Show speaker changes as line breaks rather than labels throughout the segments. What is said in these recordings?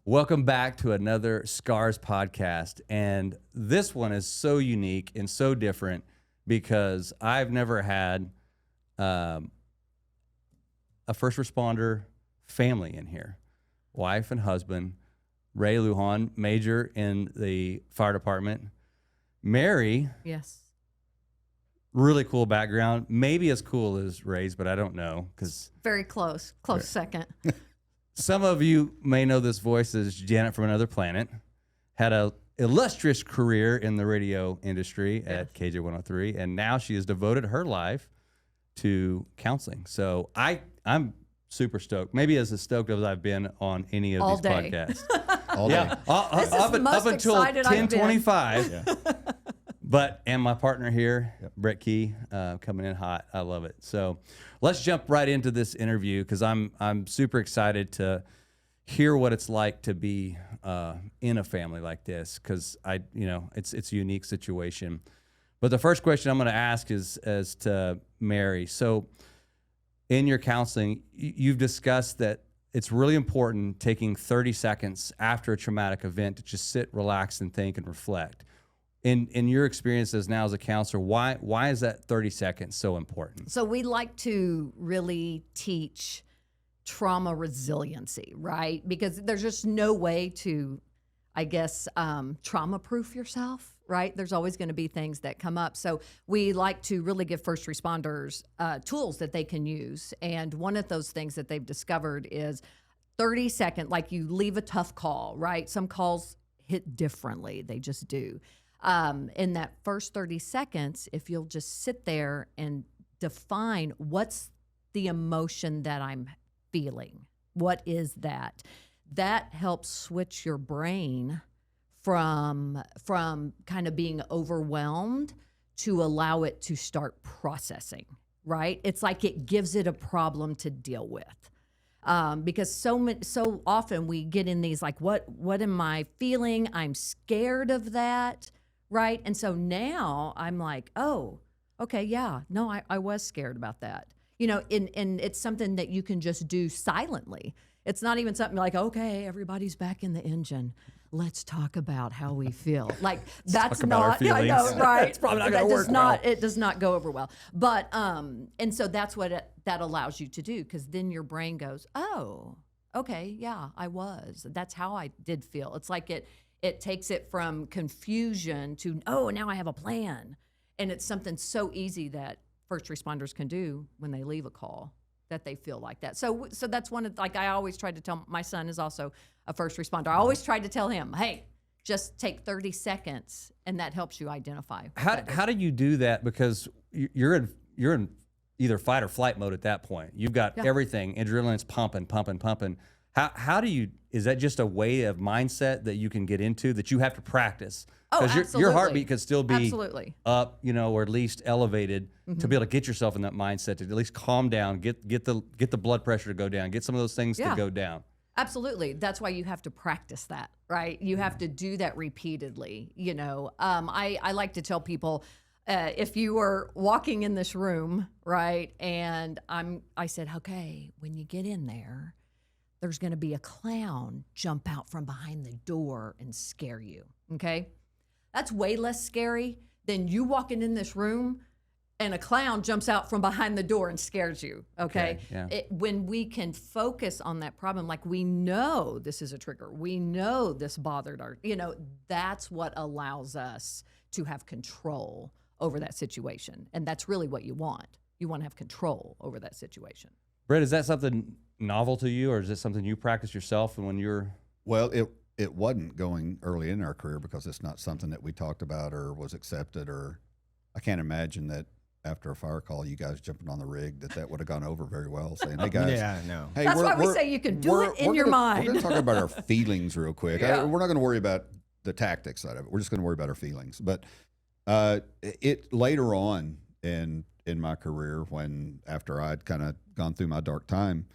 Welcome back to another Scars podcast. And this one is so unique and so different because I've never had a first responder family in here. Wife and husband, Ray Loujan, major in the fire department. Mary.
Yes.
Really cool background. Maybe as cool as Ray's, but I don't know.
Very close. Second.
Some of you may know this voice as Janet from Another Planet. Had an illustrious career in the radio industry at KJ 103, and now she has devoted her life to counseling. So I'm super stoked. Maybe as stoked as I've been on any of these podcasts.
All day.
Up until 10:25.
Yeah.
But, and my partner here, Brett Key, coming in hot. I love it. So let's jump right into this interview because I'm super excited to hear what it's like to be in a family like this because it's a unique situation. But the first question I'm going to ask is as to Mary. So in your counseling, you've discussed that it's really important taking 30 seconds after a traumatic event to just sit, relax, and think and reflect. In your experiences now as a counselor, why is that 30 seconds so important?
So we like to really teach trauma resiliency, right? Because there's just no way to, I guess, trauma-proof yourself, right? There's always going to be things that come up. So we like to really give first responders tools that they can use. And one of those things that they've discovered is 30-second, like you leave a tough call, right? Some calls hit differently. They just do. In that first 30 seconds, if you'll just sit there and define what's the emotion that I'm feeling, what is that? That helps switch your brain from kind of being overwhelmed to allow it to start processing, right? It's like it gives it a problem to deal with. Because so often we get in these like, what am I feeling? I'm scared of that. Right. And so now I'm like, oh, okay, yeah, no, I was scared about that. And it's something that you can just do silently. It's not even something like, okay, everybody's back in the engine. Let's talk about how we feel. Like that's not, I know, right?
It's probably not going to work well.
It does not go over well. But, and so that's what that allows you to do because then your brain goes, oh, okay, yeah, I was. That's how I did feel. It's like it takes it from confusion to, oh, now I have a plan. And it's something so easy that first responders can do when they leave a call that they feel like that. So that's one of, like I always tried to tell, my son is also a first responder. I always tried to tell him, hey, just take 30 seconds and that helps you identify.
How do you do that? Because you're in either fight or flight mode at that point. You've got everything, adrenaline's pumping. How do you, is that just a way of mindset that you can get into that you have to practice?
Oh,
Because your heartbeat could still be up, or at least elevated to be able to get yourself in that mindset to at least calm down, get the blood pressure to go down, get some of those things to go down.
Absolutely. That's why you have to practice that, right? You have to do that repeatedly. I like to tell people, if you were walking in this room, right, and I said, okay, when you get in there's going to be a clown jump out from behind the door and scare you, okay? That's way less scary than you walking in this room and a clown jumps out from behind the door and scares you, okay? When we can focus on that problem, like we know this is a trigger, we know this bothered our, that's what allows us to have control over that situation. And that's really what you want. You want to have control over that situation.
Brett, is that something novel to you, or is it something you practice yourself? And when you're
Well, it wasn't going early in our career because it's not something that we talked about or was accepted. Or I can't imagine that after a fire call, you guys jumping on the rig that would have gone over very well. Saying, "Hey guys, hey,
that's why we say you can do it in your mind."
We're going to talk about our feelings real quick. We're not going to worry about the tactics side of it. We're just going to worry about our feelings. But it later on in my career, when after I'd kind of gone through my dark time,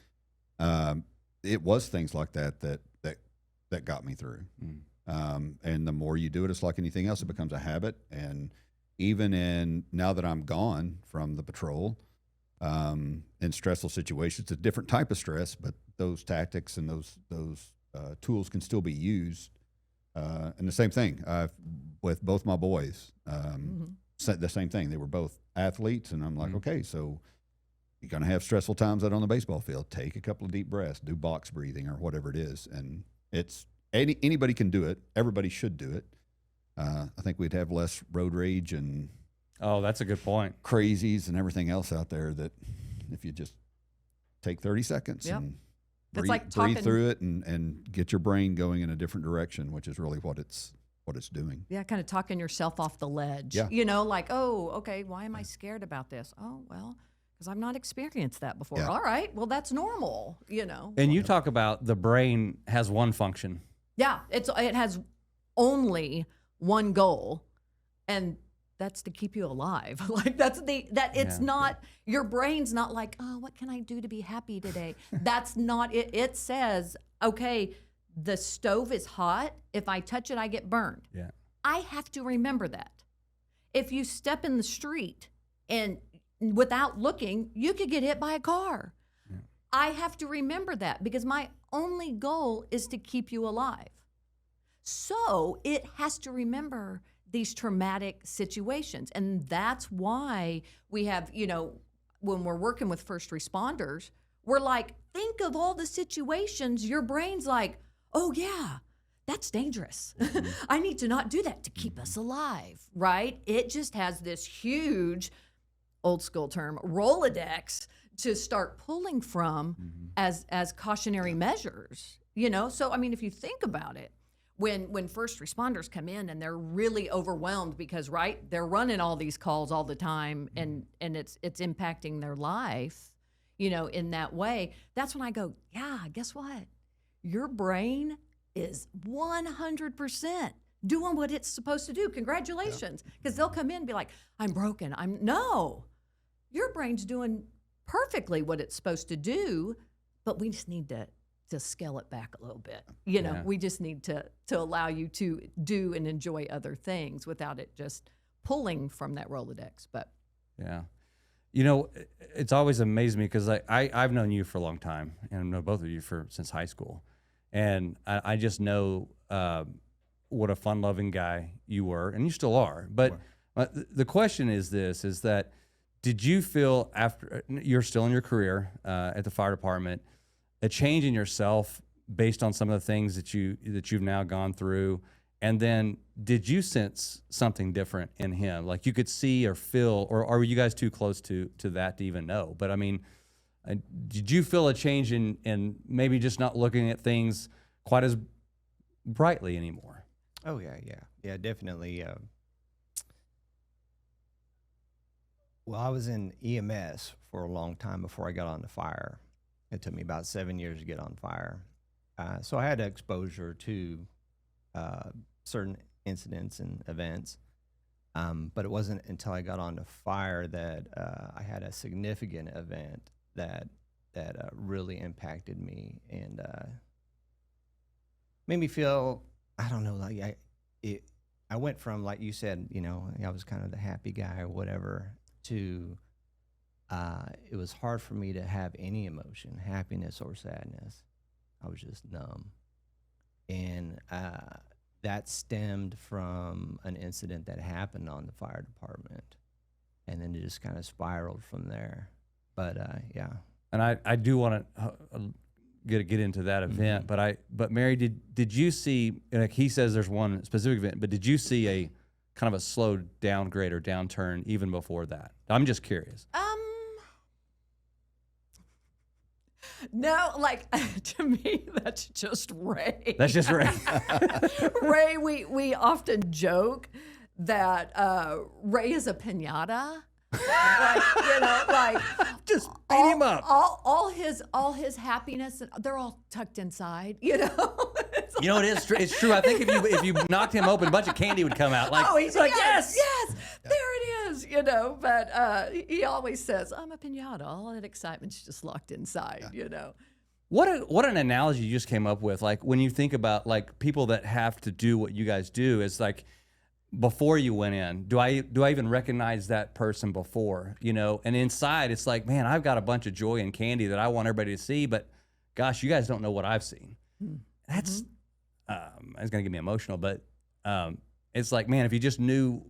it was things like that got me through. And the more you do it, it's like anything else; it becomes a habit. And even now that I'm gone from the patrol, in stressful situations, it's a different type of stress, but those tactics and those tools can still be used. And the same thing with both my boys. Said the same thing. They were both athletes, and I'm like, okay, so you're going to have stressful times out on the baseball field. Take a couple of deep breaths, do box breathing or whatever it is. And it's anybody can do it. Everybody should do it. I think we'd have less road rage and
that's a good point.
Crazies and everything else out there that if you just take 30 seconds and breathe through it and get your brain going in a different direction, which is really what it's doing.
Yeah, kind of talking yourself off the ledge.
Yeah.
You know, like, oh, okay, why am I scared about this? Oh, well, because I've not experienced that before.
Yeah.
All right, well, that's normal, you know.
And you talk about the brain has one function.
Yeah, it has only one goal, and that's to keep you alive. Like it's not, your brain's not like, oh, what can I do to be happy today? That's not it. It says, okay, the stove is hot. If I touch it, I get burned.
Yeah.
I have to remember that. If you step in the street and without looking, you could get hit by a car. Yeah. I have to remember that because my only goal is to keep you alive. So it has to remember these traumatic situations. And that's why we have, you know, when we're working with first responders, we're like, think of all the situations your brain's like, oh, yeah, that's dangerous. I need to not do that to keep us alive, right? It just has this huge, old school term, Rolodex to start pulling from as cautionary measures, you know? So, I mean, if you think about it, when first responders come in and they're really overwhelmed because, right, they're running all these calls all the time and it's impacting their life, you know, in that way, that's when I go, yeah, guess what? Your brain is 100% doing what it's supposed to do. Congratulations. Because they'll come in and be like, I'm broken. No, your brain's doing perfectly what it's supposed to do, but we just need to scale it back a little bit. You know, we just need to allow you to do and enjoy other things without it just pulling from that Rolodex. But
yeah. You know, it's always amazed me because I've known you for a long time and I know both of you since high school. And I just know what a fun-loving guy you were, and you still are. But the question is this, is that did you feel after, you're still in your career at the fire department, a change in yourself based on some of the things that you've now gone through? And then did you sense something different in him? Like you could see or feel, or are you guys too close to that to even know? But I mean, did you feel a change in maybe just not looking at things quite as brightly anymore?
Oh, yeah, definitely. Well, I was in EMS for a long time before I got on the fire. It took me about 7 years to get on fire. So I had exposure to certain incidents and events. But it wasn't until I got on the fire that I had a significant event that really impacted me and made me feel, I don't know, like I went from, like you said, you know, I was kind of the happy guy or whatever, to it was hard for me to have any emotion, happiness or sadness. I was just numb. And that stemmed from an incident that happened on the fire department. And then it just kind of spiraled from there. But yeah.
And I do want to get into that event, but Mary, did you see, like he says there's one specific event, but did you see a kind of a slow downgrade or downturn even before that? I'm just curious.
No, like to me, that's just Ray.
That's just Ray.
Ray, we often joke that Ray is a piñata. Like, you know, like
just beat him up.
All his happiness, they're all tucked inside. You know.
You know, it's true. I think if you knocked him open, a bunch of candy would come out. Like,
oh, he's
like
yes, there it is. You know, but he always says, "I'm a piñata." All that excitement's just locked inside. You know.
What an analogy you just came up with. Like when you think about like people that have to do what you guys do, it's like before you went in, do I even recognize that person before? You know, and inside it's like, man, I've got a bunch of joy and candy that I want everybody to see, but gosh, you guys don't know what I've seen. that's it's gonna get me emotional, but it's like, man, if you just knew,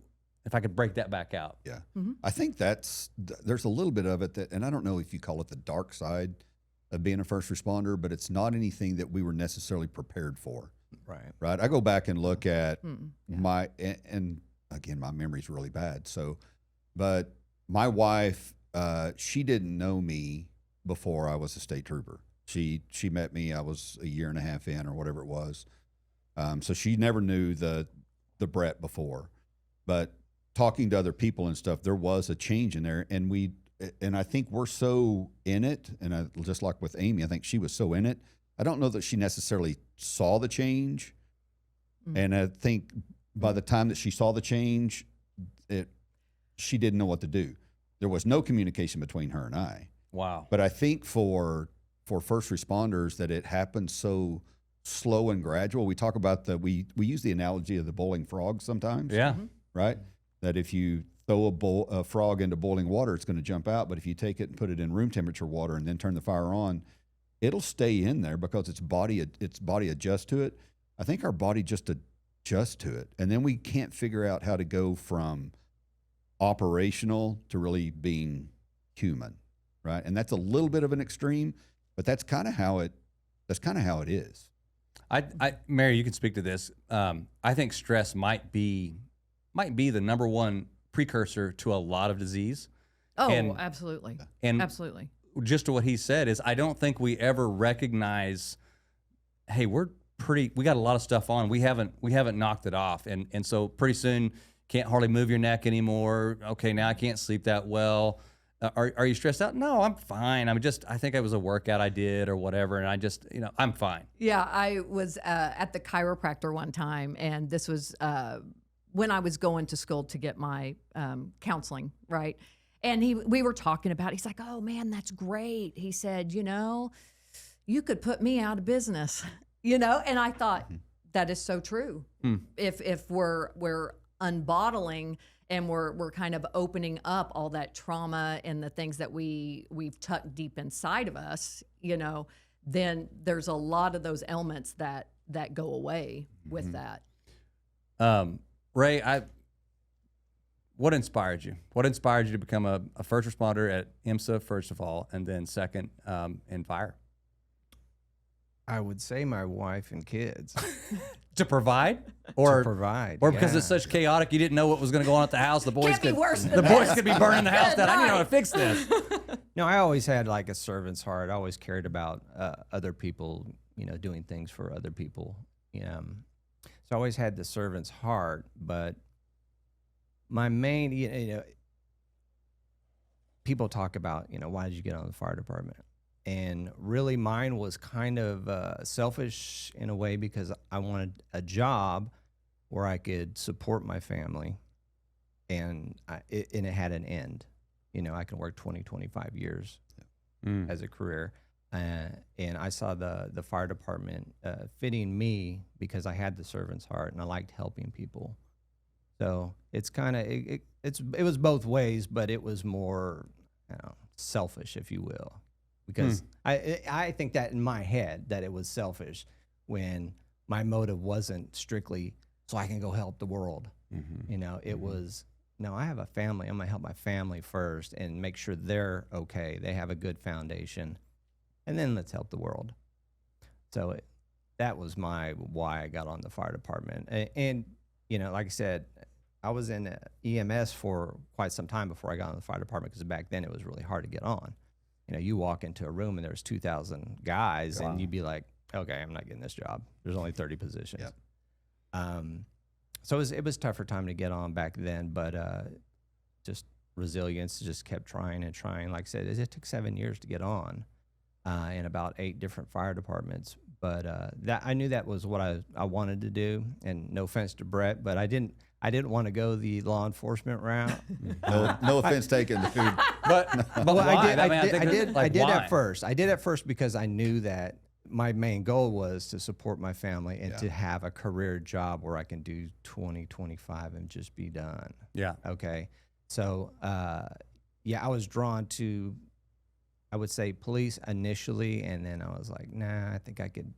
if I could break that back out.
Yeah. I think there's a little bit of it that, and I don't know if you call it the dark side of being a first responder, but it's not anything that we were necessarily prepared for. Right. I go back and look at and again, my memory's really bad. So, but my wife, she didn't know me before I was a state trooper. She met me, I was a year and a half in or whatever it was. So she never knew the Brett before, but talking to other people and stuff, there was a change in there. And I think we're so in it. And just like with Amy, I think she was so in it. I don't know that she necessarily saw the change. And I think by the time that she saw the change, she didn't know what to do. There was no communication between her and I.
Wow.
But I think for first responders that it happens so slow and gradual. We talk about we use the analogy of the boiling frog sometimes.
Yeah.
Right? That if you throw a frog into boiling water, it's going to jump out. But if you take it and put it in room temperature water and then turn the fire on, it'll stay in there because its body adjusts to it. I think our body just adjusts to it. And then we can't figure out how to go from operational to really being human. Right? And that's a little bit of an extreme, but that's kind of how it is.
Mary, you can speak to this. I think stress might be the number one precursor to a lot of disease.
Oh,
And-
absolutely.
And
Absolutely.
just to what he said is, I don't think we ever recognize, hey, we got a lot of stuff on. We haven't knocked it off. And so pretty soon can't hardly move your neck anymore. Okay, now I can't sleep that well. Are you stressed out? No, I'm fine. I think it was a workout I did or whatever. And I'm fine.
Yeah, I was at the chiropractor one time, and this was when I was going to school to get my counseling, right? And we were talking about it. He's like, oh, man, that's great. He said, you could put me out of business, And I thought, that is so true. If we're unbottling and we're kind of opening up all that trauma and the things that we've tucked deep inside of us, then there's a lot of those elements that go away with that.
Ray, what inspired you? What inspired you to become a first responder at IMSA, first of all, and then second in fire?
I would say my wife and kids.
To provide, or
To provide,
or because
yeah.
it's such chaotic, you didn't know what was going to go on at the house. The boys
Can't be worse than
the boys
this.
could be burning the house down. I need to know how to fix this.
No, I always had like a servant's heart. I always cared about other people, doing things for other people. So I always had the servant's heart. But my main, people talk about, why did you get on the fire department? And really mine was kind of selfish in a way because I wanted a job where I could support my family, and it had an end. I can work 20, 25 years as a career. And I saw the fire department fitting me because I had the servant's heart and I liked helping people. So it's kind of, it was both ways, but it was more selfish, if you will. Because I think that in my head that it was selfish when my motive wasn't strictly so I can go help the world. It was, no, I have a family. I'm going to help my family first and make sure they're okay. They have a good foundation. And then let's help the world. So that was why I got on the fire department. And like I said, I was in EMS for quite some time before I got on the fire department because back then it was really hard to get on. You walk into a room and there's 2,000 guys, and you'd be like, okay, I'm not getting this job. There's only 30 positions. Yep. So it was tougher time to get on back then, but just resilience, just kept trying and trying. Like I said, it took 7 years to get on in about 8 different fire departments. But that I knew that was what I wanted to do. And no offense to Brett, but I didn't want to go the law enforcement route.
No offense taken to food.
But
Well,
why?
I did
why?
at first. I did at first because I knew that my main goal was to support my family and to have a career job where I can do 20, 25 and just be done.
Yeah.
Okay. So, I was drawn to, I would say, police initially, and then I was like, nah, I think I could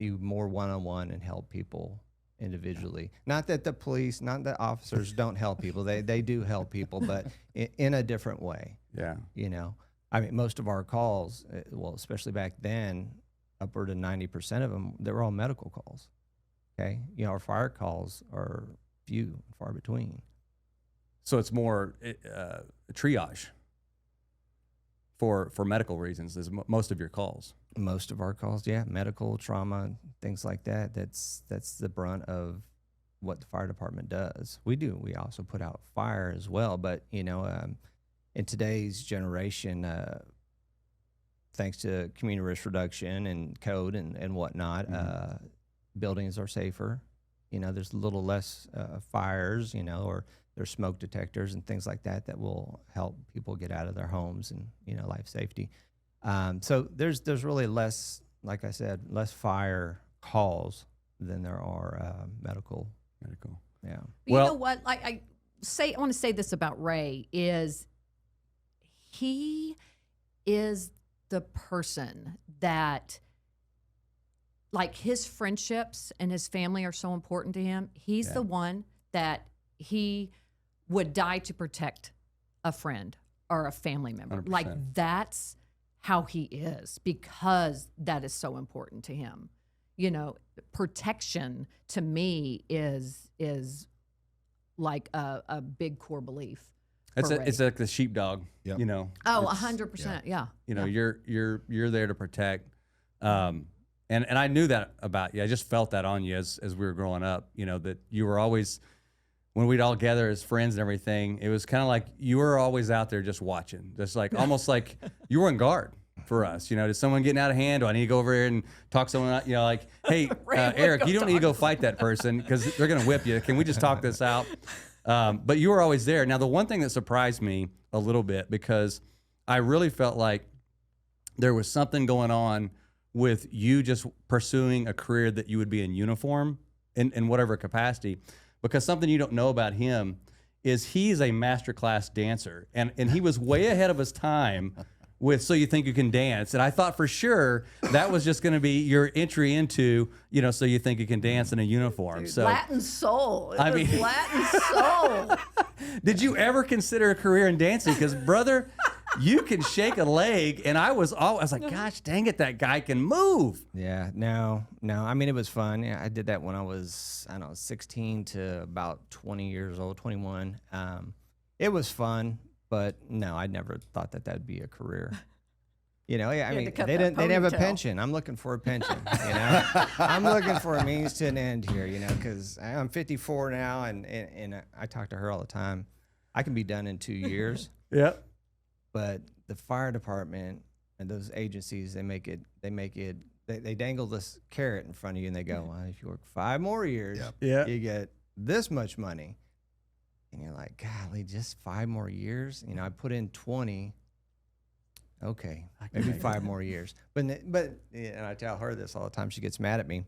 be more one-on-one and help people individually. Not that the police, not that officers don't help people. They do help people, but in a different way.
Yeah.
You know, I mean, most of our calls, well, especially back then, upward of 90% of them, they were all medical calls. Okay, you know, our fire calls are few and far between.
So it's more triage for medical reasons is most of your calls.
Most of our calls, yeah, medical, trauma, things like that. That's the brunt of what the fire department does. We also put out fire as well, but you know, in today's generation, thanks to community risk reduction and code and whatnot, buildings are safer. You know, there's a little less fires, you know, or there's smoke detectors and things like that that will help people get out of their homes and, you know, life safety. So there's really less, like I said, less fire calls than there are medical. Yeah.
You know what? I want to say this about Ray is he is the person that, like, his friendships and his family are so important to him. He's the one that he would die to protect a friend or a family member.
100%.
Like, that's how he is, because that is so important to him. You know, protection to me is like a big core belief.
It's like the sheepdog.
Yep.
You know.
Oh, 100%. Yeah.
You know, you're there to protect. And I knew that about you. I just felt that on you as we were growing up. You know, that you were always, when we'd all gather as friends and everything, it was kind of like you were always out there just watching, just like almost like you were on guard for us. You know, is someone getting out of hand? Do I need to go over here and talk someone out? You know, like, hey, Eric, you don't need to go fight that person because they're gonna whip you. Can we just talk this out? But you were always there. Now, the one thing that surprised me a little bit, because I really felt like there was something going on with you just pursuing a career that you would be in uniform in whatever capacity, because something you don't know about him is he's a masterclass dancer, and he was way ahead of his time with So You Think You Can Dance. And I thought for sure that was just going to be your entry into, you know, So You Think You Can Dance in a uniform.
Dude,
so
Latin soul.
I mean,
Latin soul.
did you ever consider a career in dancing? Because, brother, you can shake a leg, and I was like, gosh, dang it, that guy can move.
Yeah, no. I mean, it was fun. Yeah, I did that when I was, 16 to about 20 years old, 21. It was fun, but no, I never thought that that'd be a career. You know, yeah, I mean, they didn't have a pension. I'm looking for a pension, you know. I'm looking for a means to an end here, you know, because I'm 54 now, and I talk to her all the time. I can be done in 2 years.
Yep.
But the fire department and those agencies, they dangle this carrot in front of you, and they go, well, if you work 5 more years, you get this much money. And you're like, golly, just 5 more years? You know, I put in 20. Okay, maybe 5 more years. But and I tell her this all the time. She gets mad at me.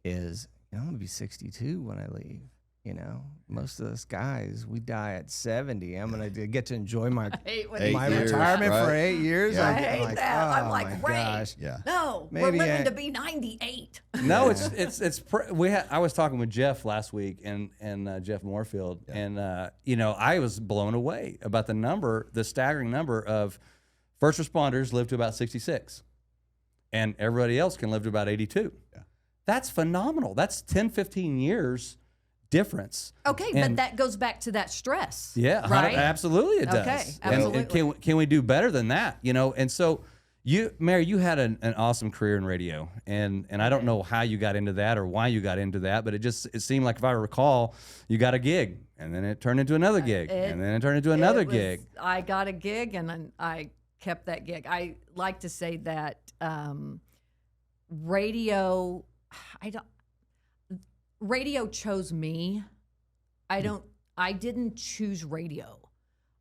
Is, you know, I'm gonna be 62 when I leave. You know, most of us guys, we die at 70. I'm gonna get to enjoy my retirement for 8 years.
I hate that.
Oh,
I'm like, Ray,
gosh.
no,
Maybe
we're living to be 98.
No, I was talking with Jeff last week and Jeff Moorfield, and you know, I was blown away about the staggering number of first responders live to about 66, and everybody else can live to about 82. Yeah. That's phenomenal. That's 10, 15 years difference.
Okay, but that goes back to that stress.
Yeah,
right?
Absolutely it does.
Okay, absolutely.
And can we do better than that? You know, and so Mary, you had an awesome career in radio, and I don't know how you got into that or why you got into that, but it seemed like, if I recall, you got a gig, and then it turned into another gig, and then it turned into another gig.
I got a gig, and then I kept that gig. I like to say that radio chose me. I didn't choose radio.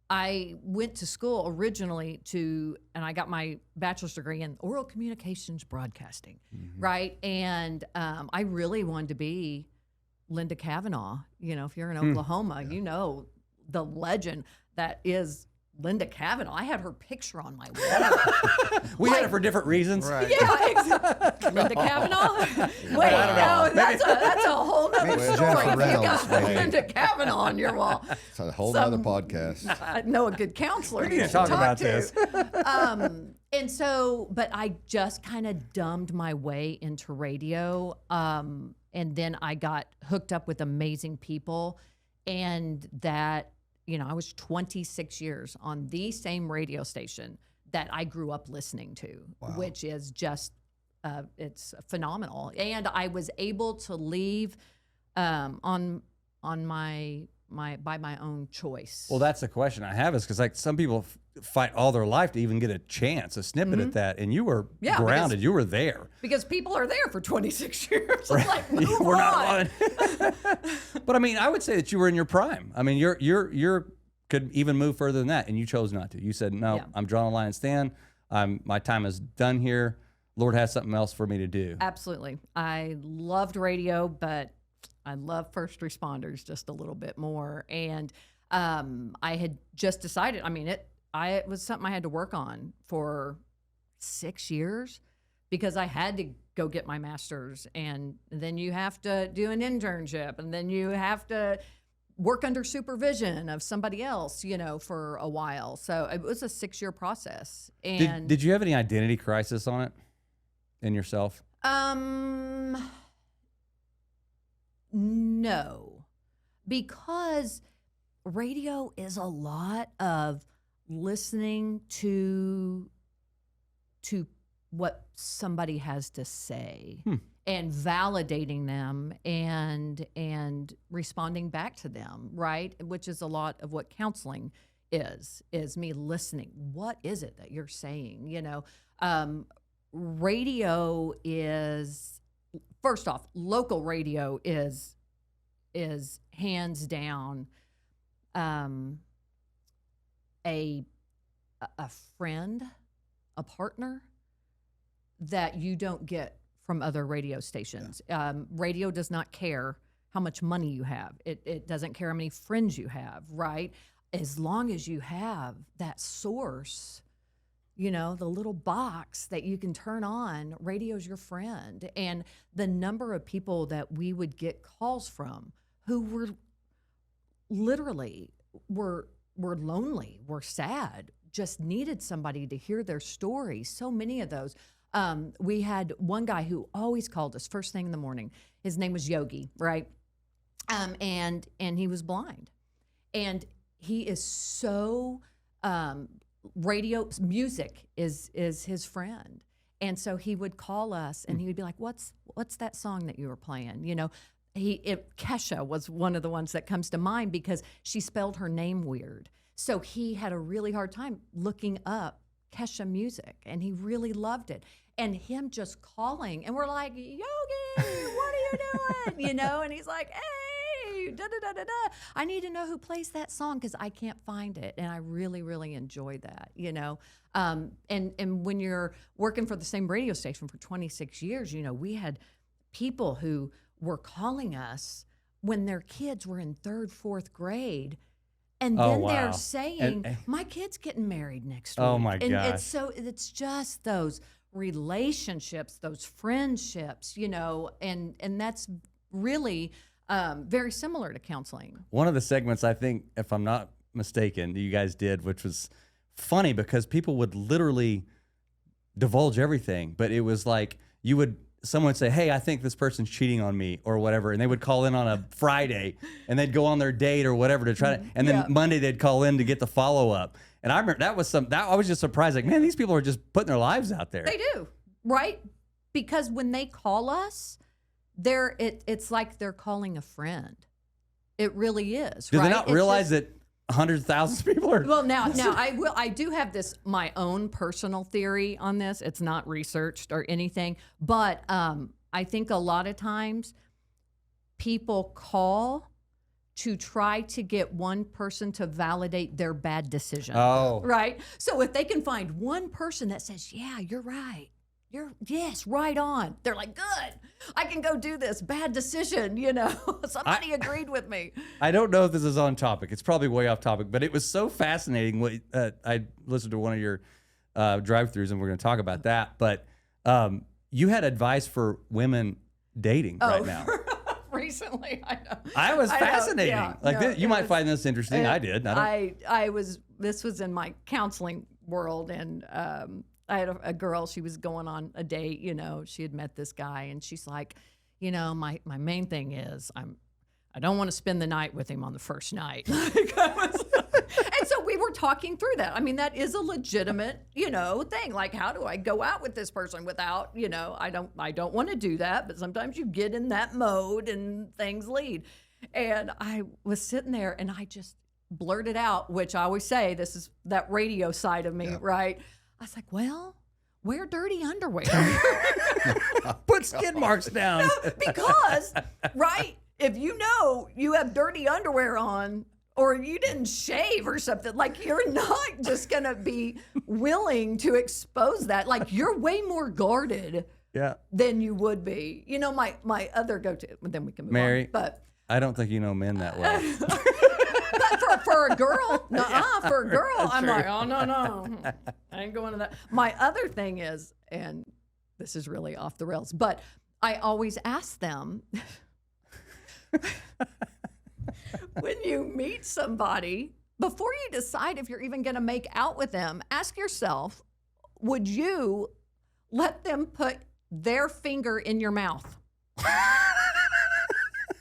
I went to school originally and I got my bachelor's degree in oral communications broadcasting, right? And I really wanted to be Linda Kavanaugh. You know, if you're in Oklahoma, you know the legend that is Linda Kavanaugh. I had her picture on my wall.
We had it for different reasons.
Right.
Yeah, exactly. Linda Kavanaugh. Wait, no, that's a whole nother
Maybe
story.
Jennifer
If you
Reynolds,
got
maybe.
Linda Kavanaugh on your wall,
It's a whole other podcast.
I know a good counselor.
We need
you
to
should
talk about
to.
this.
And so, but I just kind of dumbed my way into radio. And then I got hooked up with amazing people. And that, I was 26 years on the same radio station that I grew up listening to, which is just, it's phenomenal. And I was able to leave on my by my own choice.
Well, that's the question I have, is because like some people fight all their life to even get a chance, a snippet at that, and you were grounded. You were there.
Because people are there for 26 years. I'm like, move
We're
on.
not. But I mean, I would say that you were in your prime. I mean, you're could even move further than that, and you chose not to. You said, no, I'm drawing a line and stand. My time is done here. Lord has something else for me to do.
Absolutely. I loved radio, but I love first responders just a little bit more. And I had just decided, it was something I had to work on for 6 years because I had to go get my master's, and then you have to do an internship, and then you have to work under supervision of somebody else, for a while. So it was a 6-year process. And
Did you have any identity crisis on it in yourself?
No, because radio is a lot of listening to what somebody has to say and validating them and responding back to them, right? Which is a lot of what counseling is me listening. What is it that you're saying? Radio is, first off, local radio is hands down a friend, a partner that you don't get from other radio stations. Radio does not care how much money you have. It doesn't care how many friends you have, right? As long as you have that source, the little box that you can turn on, radio's your friend. And the number of people that we would get calls from who were literally were lonely, were sad, just needed somebody to hear their story. So many of those. We had one guy who always called us first thing in the morning. His name was Yogi, right? And he was blind. And he is so radio music is his friend. And so he would call us and he would be like, what's that song that you were playing? Kesha was one of the ones that comes to mind because she spelled her name weird. So he had a really hard time looking up Kesha music, and he really loved it. And him just calling, and we're like, Yogi, what are you doing? And he's like, hey, da-da-da-da-da. I need to know who plays that song because I can't find it. And I really, really enjoy that, And when you're working for the same radio station for 26 years, we had people who were calling us when their kids were in 3rd, 4th grade. And then they're saying, my kid's getting married next week.
Oh my
and
gosh.
It's just those relationships, those friendships, and that's really very similar to counseling.
One of the segments, I think, if I'm not mistaken, that you guys did, which was funny because people would literally divulge everything, but it was like someone would say, hey, I think this person's cheating on me or whatever. And they would call in on a Friday and they'd go on their date or whatever to try to, and then Monday they'd call in to get the follow up. And I remember I was just surprised, like, man, these people are just putting their lives out there.
They do, right? Because when they call us, it's like they're calling a friend. It really is.
Do
right?
they not realize that hundreds of thousands of people are?
Well, now I do have my own personal theory on this. It's not researched or anything, but I think a lot of times people call to try to get one person to validate their bad decision.
Oh.
Right? So if they can find one person that says, yeah, you're right. yes, right on. They're like, good, I can go do this. Bad decision, somebody agreed with me.
I don't know if this is on topic. It's probably way off topic, but it was so fascinating. I listened to one of your drive-thrus, and we're going to talk about that. But you had advice for women dating right now.
Recently, I know.
I was fascinating.
Yeah,
you might find this interesting. I did.
This was in my counseling world, and I had a girl, she was going on a date, she had met this guy, and she's like, my main thing is I don't want to spend the night with him on the first night. And so we were talking through that. I mean, that is a legitimate, thing. Like, how do I go out with this person without, I don't want to do that, but sometimes you get in that mode and things lead. And I was sitting there and I just blurted out, which I always say, this is that radio side of me, right? I was like, well, wear dirty underwear.
Put skid marks down.
No, because, right, if you have dirty underwear on or you didn't shave or something, like you're not just going to be willing to expose that. Like you're way more guarded than you would be. My other go-to, then we can move
Mary,
on. But
I don't think you know men that well.
But for a girl, for a girl, I'm like, oh, no, I ain't going to that. My other thing is, and this is really off the rails, but I always ask them, when you meet somebody, before you decide if you're even going to make out with them, ask yourself, would you let them put their finger in your mouth?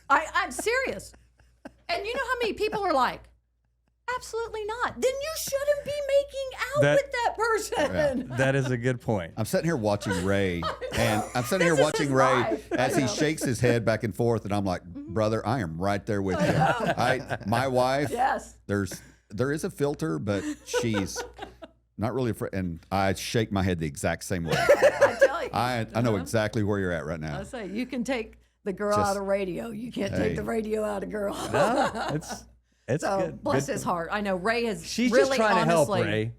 I'm serious. And you know how many people are like, absolutely not. Then you shouldn't be making out with that person.
Yeah, that is a good point.
I'm sitting here watching Ray, and I'm sitting here watching Ray as he shakes his head back and forth, and I'm like, brother, I am right there with you. My wife,
yes,
there is a filter, but she's not really afraid, and I shake my head the exact same way.
I tell you.
I know exactly where you're at right now.
I say, you can take the girl out of radio. You can't take the radio out of girl.
No, it's
so
good.
bless
Good.
his heart. I know Ray has.
She's
really,
just trying
honestly,
to help Ray.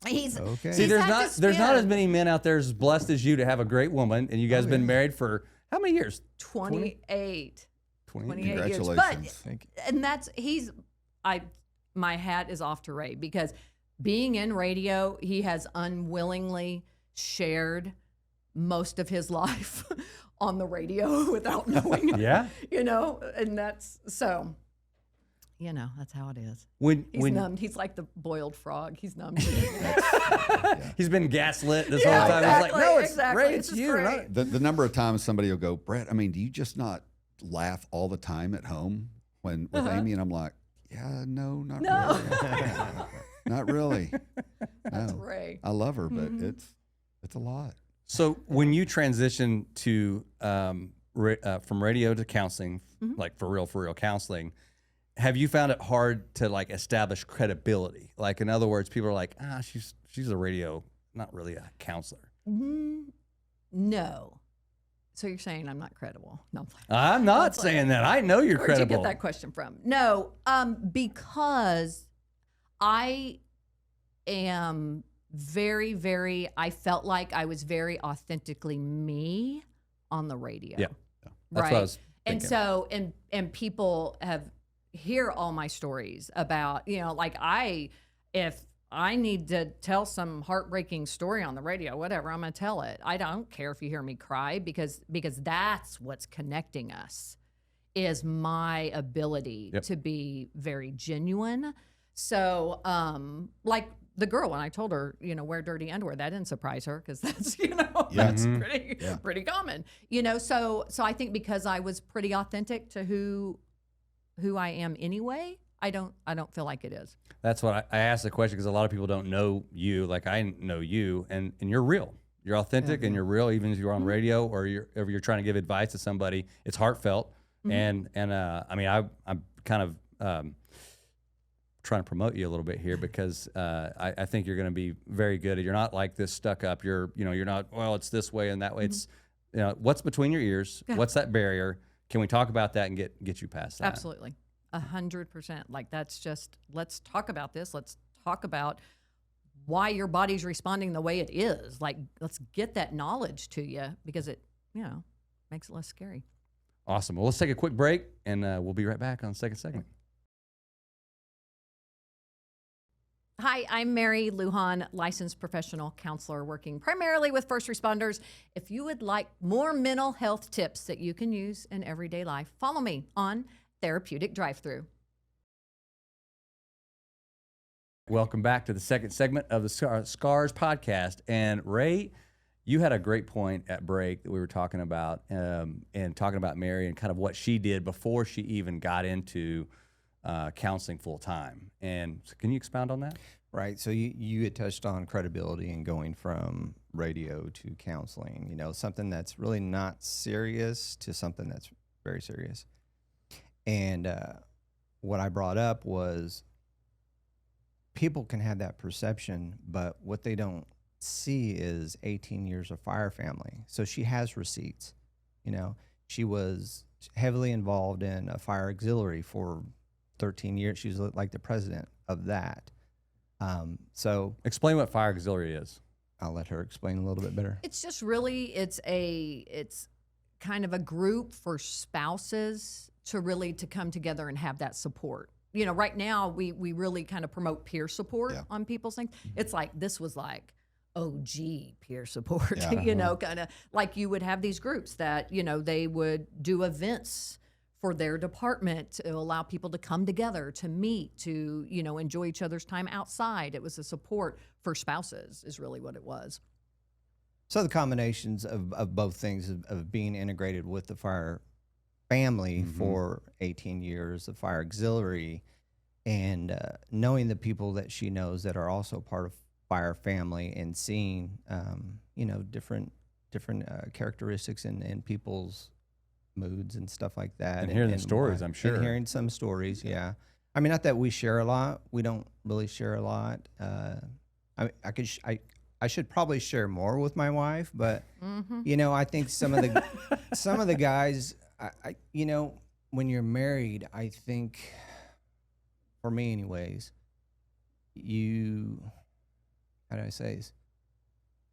He's
okay.
See, there's
there's
not as many men out there as blessed as you to have a great woman, and you guys have been married for how many years?
28. 28 years.
Congratulations.
But my hat is off to Ray, because being in radio, he has unwillingly shared most of his life on the radio without knowing.
Yeah.
And that's so. That's how it is.
When
He's numbed. He's like the boiled frog. He's numbed.
he's been gaslit this whole time. He's like, no, it's Ray, it's
just
you.
Ray.
Not.
The number of times somebody will go, Brett, I mean, do you just not laugh all the time at home with Amy? And I'm like, yeah, no, not really. Not really.
That's
No.
Ray.
I love her, but it's a lot.
So when you transition to from radio to counseling, like for real counseling, have you found it hard to like establish credibility? Like, in other words, people are like, she's a radio, not really a counselor.
No. So you're saying I'm not credible? No,
I'm not saying that. I know you're
Where'd
credible.
you get that question from? No, because I am very, very, I felt like I was very authentically me on the radio.
Yeah. That's
right.
what I was
and
thinking.
so, and people hear all my stories about, like if I need to tell some heartbreaking story on the radio, whatever, I'm going to tell it. I don't care if you hear me cry, because that's what's connecting us, is my ability to be very genuine. So, like the girl, when I told her, wear dirty underwear, that didn't surprise her, because that's, that's pretty common, so I think because I was pretty authentic to who I am anyway, I don't feel like it is.
That's what I asked the question, because a lot of people don't know you like I know you, and you're real. You're authentic and you're real, even if you're on radio or you're trying to give advice to somebody. It's heartfelt, and I mean I'm kind of trying to promote you a little bit here, because I think you're going to be very good. You're not like this stuck up. You're not, well, it's this way and that way. It's what's between your ears.
Yeah.
What's that barrier? Can we talk about that and get you past that?
Absolutely. 100%. Like, that's just, let's talk about this. Let's talk about why your body's responding the way it is. Like, let's get that knowledge to you because it, makes it less scary.
Awesome. Well, let's take a quick break, and we'll be right back on the second segment.
Hi, I'm Mary Loujan, licensed professional counselor working primarily with first responders. If you would like more mental health tips that you can use in everyday life, follow me on Therapeutic Drive-Thru.
Welcome back to the second segment of the Scars podcast. And Ray, you had a great point at break that we were talking about, and talking about Mary and kind of what she did before she even got into counseling full time. And so can you expound on that?
Right. So you had touched on credibility and going from radio to counseling, something that's really not serious to something that's very serious. And what I brought up was people can have that perception, but what they don't see is 18 years of fire family. So she has receipts. She was heavily involved in a fire auxiliary for 13 years. She was like the president of that. So
explain what fire auxiliary is.
I'll let her explain a little bit better.
It's just really, it's kind of a group for spouses to come together and have that support. Right now we really kind of promote peer support on people's things. It's like, this was like OG peer support, kind of like you would have these groups that, they would do events for their department to allow people to come together, to meet, to, enjoy each other's time outside. It was a support for spouses is really what it was.
So the combinations of both things of being integrated with the fire family for 18 years, the fire auxiliary, and knowing the people that she knows that are also part of fire family and seeing, different characteristics in people's moods and stuff like that.
And hearing the stories, I'm sure.
And hearing some stories, yeah. I mean, not that we share a lot. We don't really share a lot. I should probably share more with my wife, but I think some of the guys, when you're married, I think, for me anyways, how do I say this?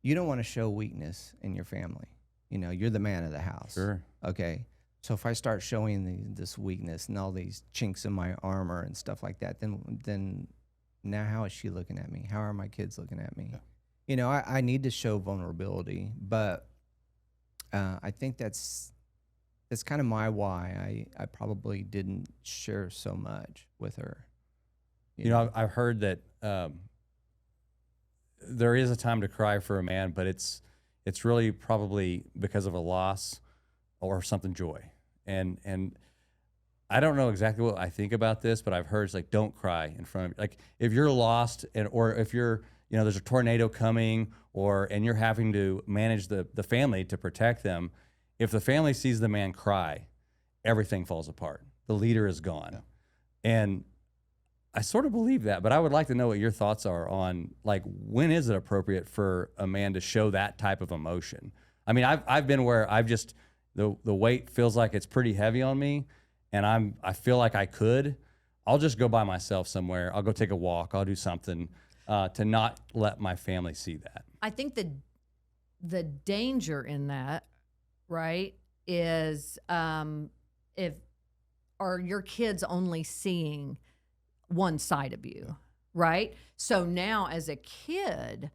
You don't want to show weakness in your family. You're the man of the house.
Sure.
Okay. So if I start showing this weakness and all these chinks in my armor and stuff like that, then now how is she looking at me? How are my kids looking at me? Yeah. I need to show vulnerability, but I think that's kind of my why I probably didn't share so much with her.
I've heard that there is a time to cry for a man, but it's really probably because of a loss or something joy. And I don't know exactly what I think about this, but I've heard it's like, don't cry in front of, like, if you're lost or if you're, there's a tornado coming and you're having to manage the family to protect them. If the family sees the man cry, everything falls apart. The leader is gone. Yeah. And I sort of believe that, but I would like to know what your thoughts are on, like, when is it appropriate for a man to show that type of emotion? I mean, I've been where I've just, the weight feels like it's pretty heavy on me, and I feel like I'll just go by myself somewhere. I'll go take a walk. I'll do something to not let my family see that.
I think the danger in that, right, is if are your kids only seeing one side of you, right? So now as a kid,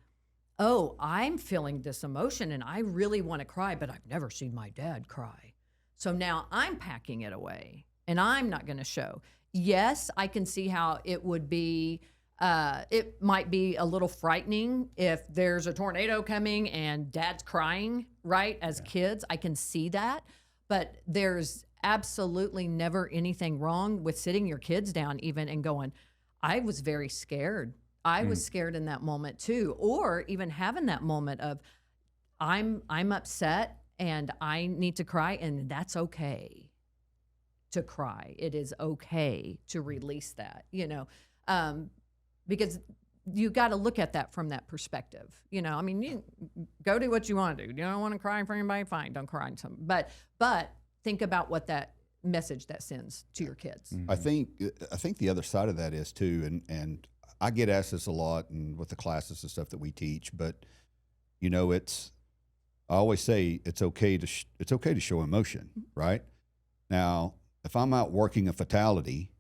I'm feeling this emotion and I really want to cry, but I've never seen my dad cry. So now I'm packing it away and I'm not going to show. Yes, I can see how it would be, it might be a little frightening if there's a tornado coming and dad's crying, right? As kids, I can see that, but there's absolutely never anything wrong with sitting your kids down even and going, I was very scared. I was scared in that moment too. Or even having that moment of I'm upset and I need to cry, and that's okay to cry. It is okay to release that, because you got to look at that from that perspective. I mean, you go do what you want to do. You don't want to cry for anybody, fine, don't cry on something. But think about what that message that sends to your kids.
I think the other side of that is too, and I get asked this a lot, and with the classes and stuff that we teach, but you know, I always say it's okay to show emotion, right? Now, if I'm out working a fatality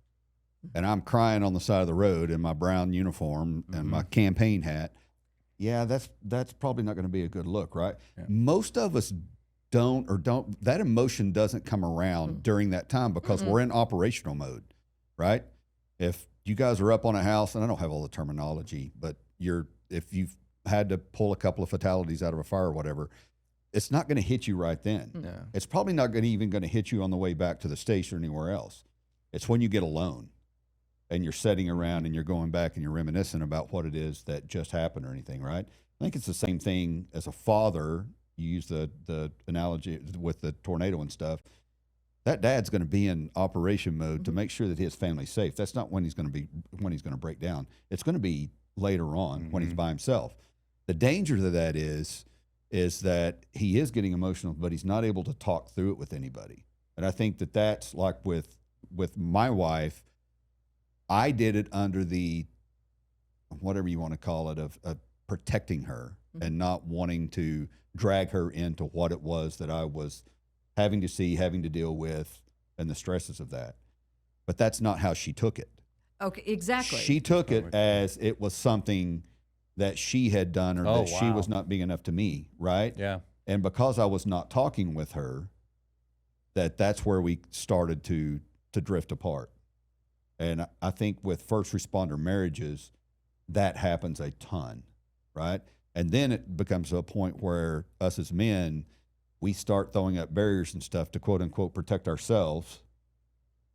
and I'm crying on the side of the road in my brown uniform and my campaign hat, yeah, that's probably not going to be a good look, right? Yeah. Most of us don't that emotion doesn't come around during that time because we're in operational mode, right? If you guys are up on a house, and I don't have all the terminology, but if you've had to pull a couple of fatalities out of a fire or whatever, it's not going to hit you right then.
Yeah.
It's probably not even going to hit you on the way back to the station or anywhere else. It's when you get alone and you're sitting around and you're going back and you're reminiscing about what it is that just happened or anything, right? I think it's the same thing as a father. You use the analogy with the tornado and stuff. That dad's going to be in operation mode to make sure that his family's safe. That's not when he's going to break down. It's going to be later on when he's by himself. The danger to that is that he is getting emotional, but he's not able to talk through it with anybody. And I think that's like with my wife. I did it under the, whatever you want to call it, of protecting her and not wanting to drag her into what it was that I was having to see, having to deal with, and the stresses of that. But that's not how she took it.
Okay, exactly.
She took it as it was something that she had done, or that she was not being enough to me, right?
Yeah.
And because I was not talking with her, that's where we started to drift apart. And I think with first responder marriages, that happens a ton, right? And then it becomes to a point where us as men, we start throwing up barriers and stuff to quote unquote protect ourselves.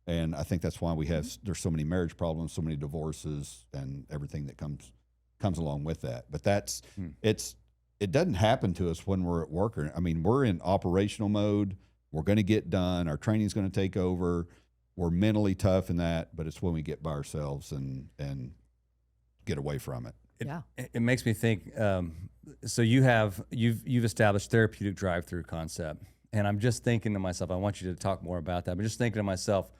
And I think that's why there's so many marriage problems, so many divorces, and everything that comes along with that. But it doesn't happen to us when we're at work. I mean, we're in operational mode. We're going to get done. Our training's going to take over. We're mentally tough in that, but it's when we get by ourselves and get away from it.
It makes me think. So you've established therapeutic drive-through concept, and I'm just thinking to myself. I want you to talk more about that. I'm just thinking to myself,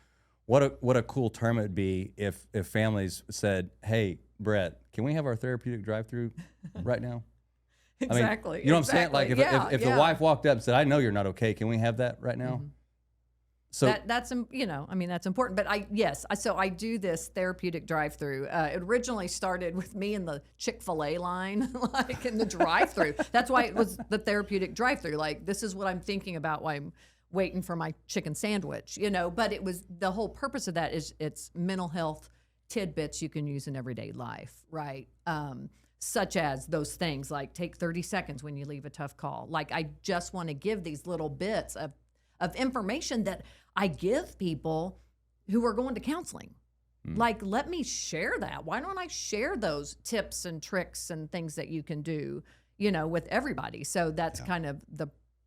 what a cool term it would be if families said, "Hey, Brett, can we have our therapeutic drive-through right now?"
Exactly.
I mean, you know what I'm saying? Like if the wife walked up and said, "I know you're not okay. Can we have that right now?" So
that's important. But I do this therapeutic drive-through. It originally started with me in the Chick-fil-A line, like in the drive-through. That's why it was the therapeutic drive-through. Like, this is what I'm thinking about while I'm waiting for my chicken sandwich, But it was, the whole purpose of that is it's mental health tidbits you can use in everyday life, right? Such as those things like take 30 seconds when you leave a tough call. Like, I just want to give these little bits of information that I give people who are going to counseling. Like, let me share that. Why don't I share those tips and tricks and things that you can do, with everybody? So that's kind of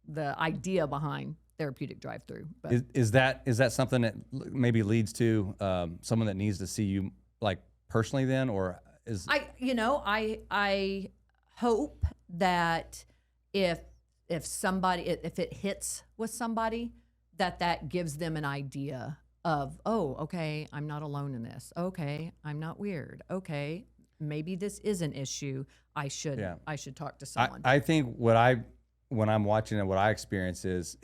the idea behind therapeutic drive-through. But
is that something that maybe leads to someone that needs to see you, like, personally then, or is
I hope that if it hits with somebody, that gives them an idea of, oh, okay, I'm not alone in this. Okay, I'm not weird. Okay, maybe this is an issue. I should talk to someone.
I think when I'm watching it, what I experience is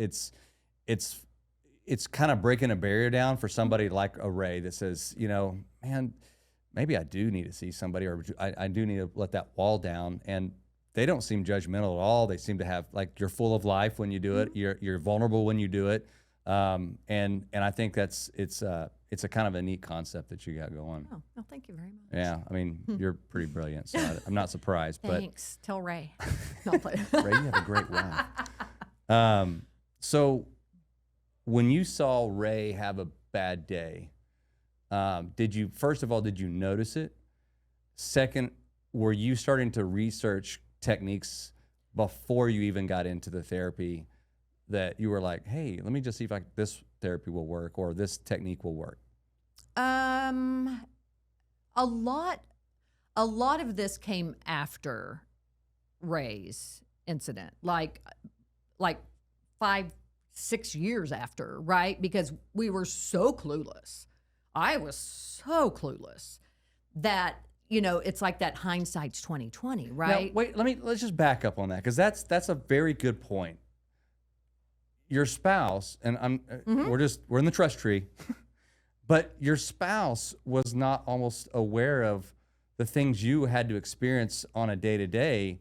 it's kind of breaking a barrier down for somebody like a Ray that says, man, maybe I do need to see somebody, or I do need to let that wall down. And they don't seem judgmental at all. They seem to have, like, you're full of life when you do it. You're vulnerable when you do it. And I think it's a kind of a neat concept that you got going.
Oh, well, thank you very much.
Yeah, I mean, you're pretty brilliant, so I'm not surprised.
Thanks. Tell Ray.
Ray, you have a great wife. So when you saw Ray have a bad day, first of all, did you notice it? Second, were you starting to research techniques before you even got into the therapy, that you were like, hey, let me just see if this therapy will work, or this technique will work?
A lot of this came after Ray's incident, like 5-6 years after, right? Because we were so clueless. I was so clueless that, it's like that hindsight's 2020, right?
Now, wait, let's just back up on that, because that's a very good point. Your spouse, and we're in the trust tree, but your spouse was not almost aware of the things you had to experience on a day-to-day.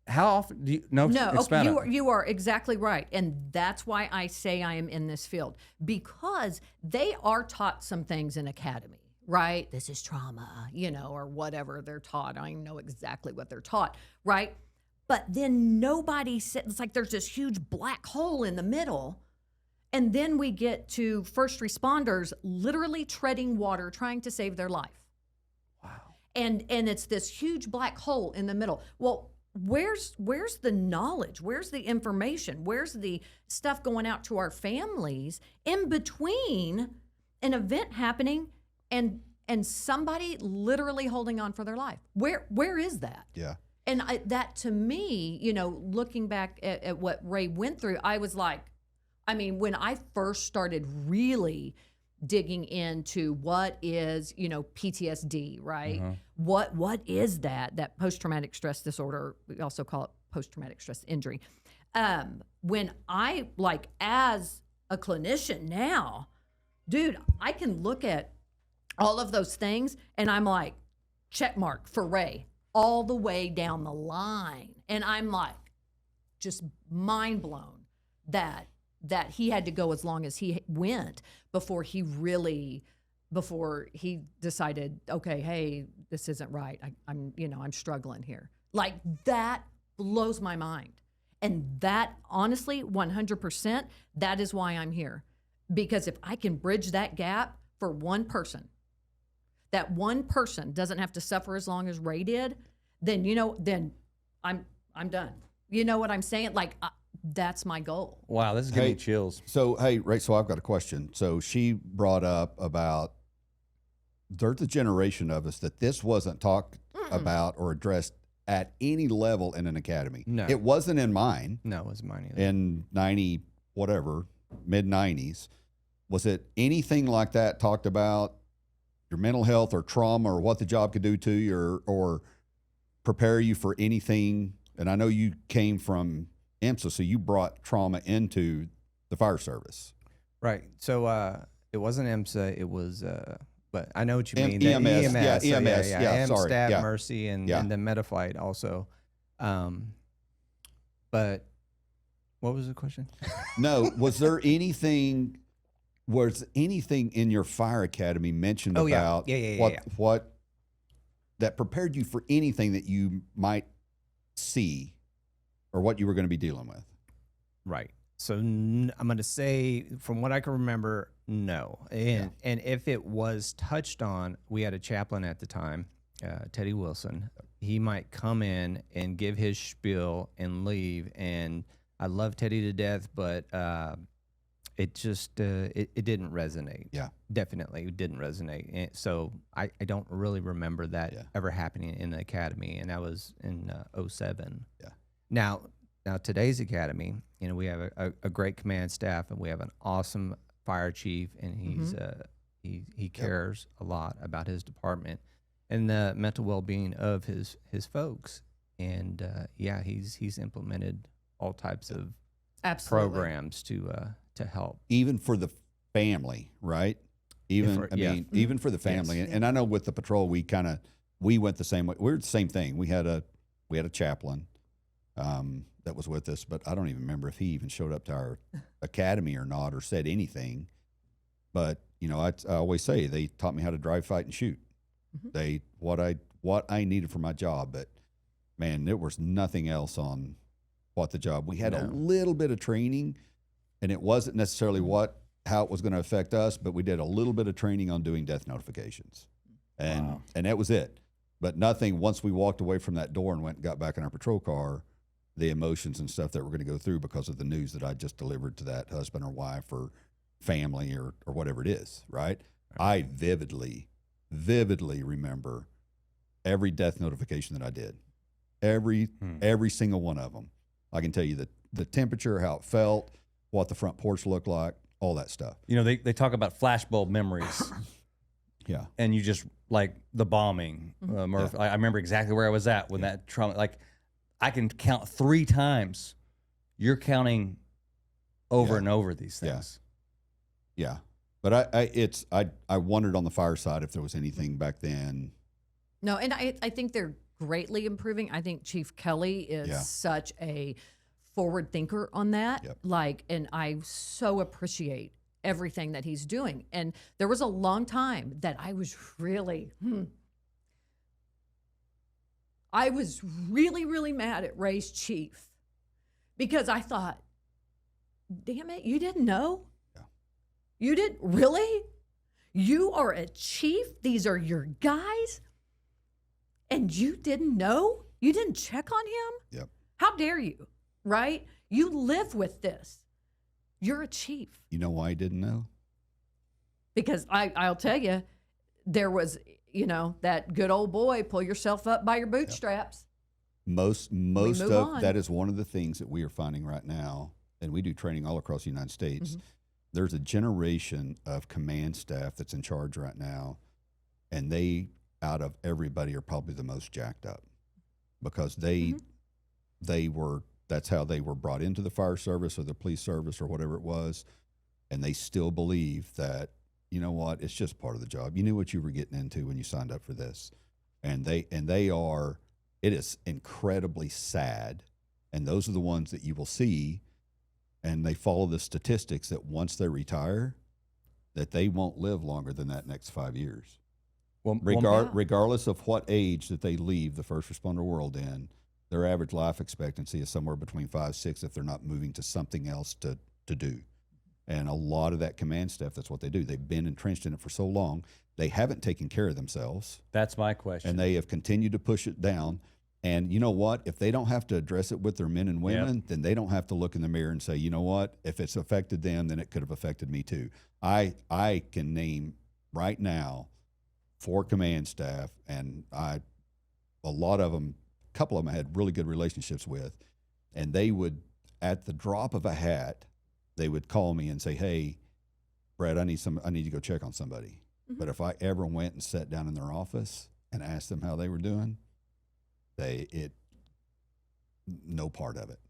How often do you
No, okay, you are exactly right. And that's why I say I am in this field, because they are taught some things in academy, right? This is trauma, or whatever they're taught. I know exactly what they're taught, right? But then nobody said, it's like there's this huge black hole in the middle. And then we get to first responders literally treading water, trying to save their life.
Wow.
And it's this huge black hole in the middle. Well, where's the knowledge? Where's the information? Where's the stuff going out to our families in between an event happening and somebody literally holding on for their life? Where is that?
Yeah.
And that, to me, looking back at what Ray went through, I was like, when I first started really digging into what is, PTSD, right? What is that post-traumatic stress disorder? We also call it post-traumatic stress injury. When I, as a clinician now, dude, I can look at all of those things and I'm like, check mark for Ray all the way down the line. And I'm like, just mind blown that he had to go as long as he went before he decided, okay, hey, this isn't right. I'm struggling here. Like, that blows my mind. And that, honestly, 100%, that is why I'm here. Because if I can bridge that gap for one person, that one person doesn't have to suffer as long as Ray did, then, then I'm done. You know what I'm saying? Like, that's my goal.
Wow, this is giving me chills.
So, hey, Ray, so I've got a question. So she brought up about there's a generation of us that this wasn't talked about or addressed at any level in an academy.
No.
It wasn't in mine.
No, it wasn't mine either.
In 90, whatever, mid-90s. Was it anything like that talked about, your mental health or trauma or what the job could do to you or prepare you for anything? And I know you came from IMSA, so you brought trauma into the fire service.
Right. So it wasn't IMSA. It was, but I know what you mean.
EMS.
EMS.
Yeah,
So
EMS. Yeah, sorry.
MSTAT,
Yeah.
Mercy, and then Metaflight also. But what was the question?
No, was anything in your fire academy mentioned about what that prepared you for anything that you might see or what you were going to be dealing with?
Right. So I'm going to say, from what I can remember, no. And if it was touched on, we had a chaplain at the time, Teddy Wilson. He might come in and give his spiel and leave. And I love Teddy to death, but it just it didn't resonate. Yeah, definitely it didn't resonate. And so I don't really remember that ever happening in the academy, and that was in 2007. Yeah. Now today's academy, we have a great command staff, and we have an awesome fire chief, and he cares a lot about his department and the mental well-being of his folks. And he's implemented all types of programs to help,
even for the family, right? Even for the family. Yes. And I know with the patrol, we went the same way. We're the same thing. We had a chaplain that was with us, but I don't even remember if he even showed up to our academy or not, or said anything. But I always say they taught me how to drive, fight, and shoot. They what I needed for my job, but man, there was nothing else on what the job. We had a little bit of training, and it wasn't necessarily how it was going to affect us, but we did a little bit of training on doing death notifications, and that was it. But nothing. Once we walked away from that door and went and got back in our patrol car, the emotions and stuff that we're going to go through because of the news that I just delivered to that husband or wife or family or whatever it is, right? I vividly remember every death notification that I did, every single one of them. I can tell you the temperature, how it felt, what the front porch looked like, all that stuff.
They talk about flashbulb memories.
Yeah.
and you just like the bombing, or I remember exactly where I was at when that trauma. Like, I can count 3 times. You're counting over and over these things.
Yeah. But I wondered on the fire side if there was anything back then.
No, and I think they're greatly improving. I think Chief Kelly is such a forward thinker on that.
Yep.
Like, and I so appreciate everything that he's doing. And there was a long time that I was really, really mad at Ray's chief, because I thought, damn it, you didn't know?
Yeah.
You didn't? Really? You are a chief? These are your guys? And you didn't know? You didn't check on him?
Yep.
How dare you, right? You live with this. You're a chief.
You know why I didn't know?
Because I'll tell you, there was, that good old boy, pull yourself up by your bootstraps.
Most
move
of
on.
that is one of the things that we are finding right now, and we do training all across the United States. There's a generation of command staff that's in charge right now, and they, out of everybody, are probably the most jacked up, because that's how they were brought into the fire service or the police service or whatever it was, and they still believe that, you know what, it's just part of the job. You knew what you were getting into when you signed up for this, and they are. It is incredibly sad, and those are the ones that you will see, and they follow the statistics that once they retire, that they won't live longer than that next 5 years.
Well,
Regardless of what age that they leave the first responder world in, their average life expectancy is somewhere between 5, 6 if they're not moving to something else to do. And a lot of that command staff, that's what they do. They've been entrenched in it for so long, they haven't taken care of themselves.
That's my question.
And they have continued to push it down. And you know what? If they don't have to address it with their men and women, then they don't have to look in the mirror and say, you know what? If it's affected them, then it could have affected me too. I can name right now 4 command staff, and a lot of them, a couple of them I had really good relationships with, and they would, at the drop of a hat, they would call me and say, hey, Brad, I need to go check on somebody. But if I ever went and sat down in their office and asked them how they were doing, no part of it.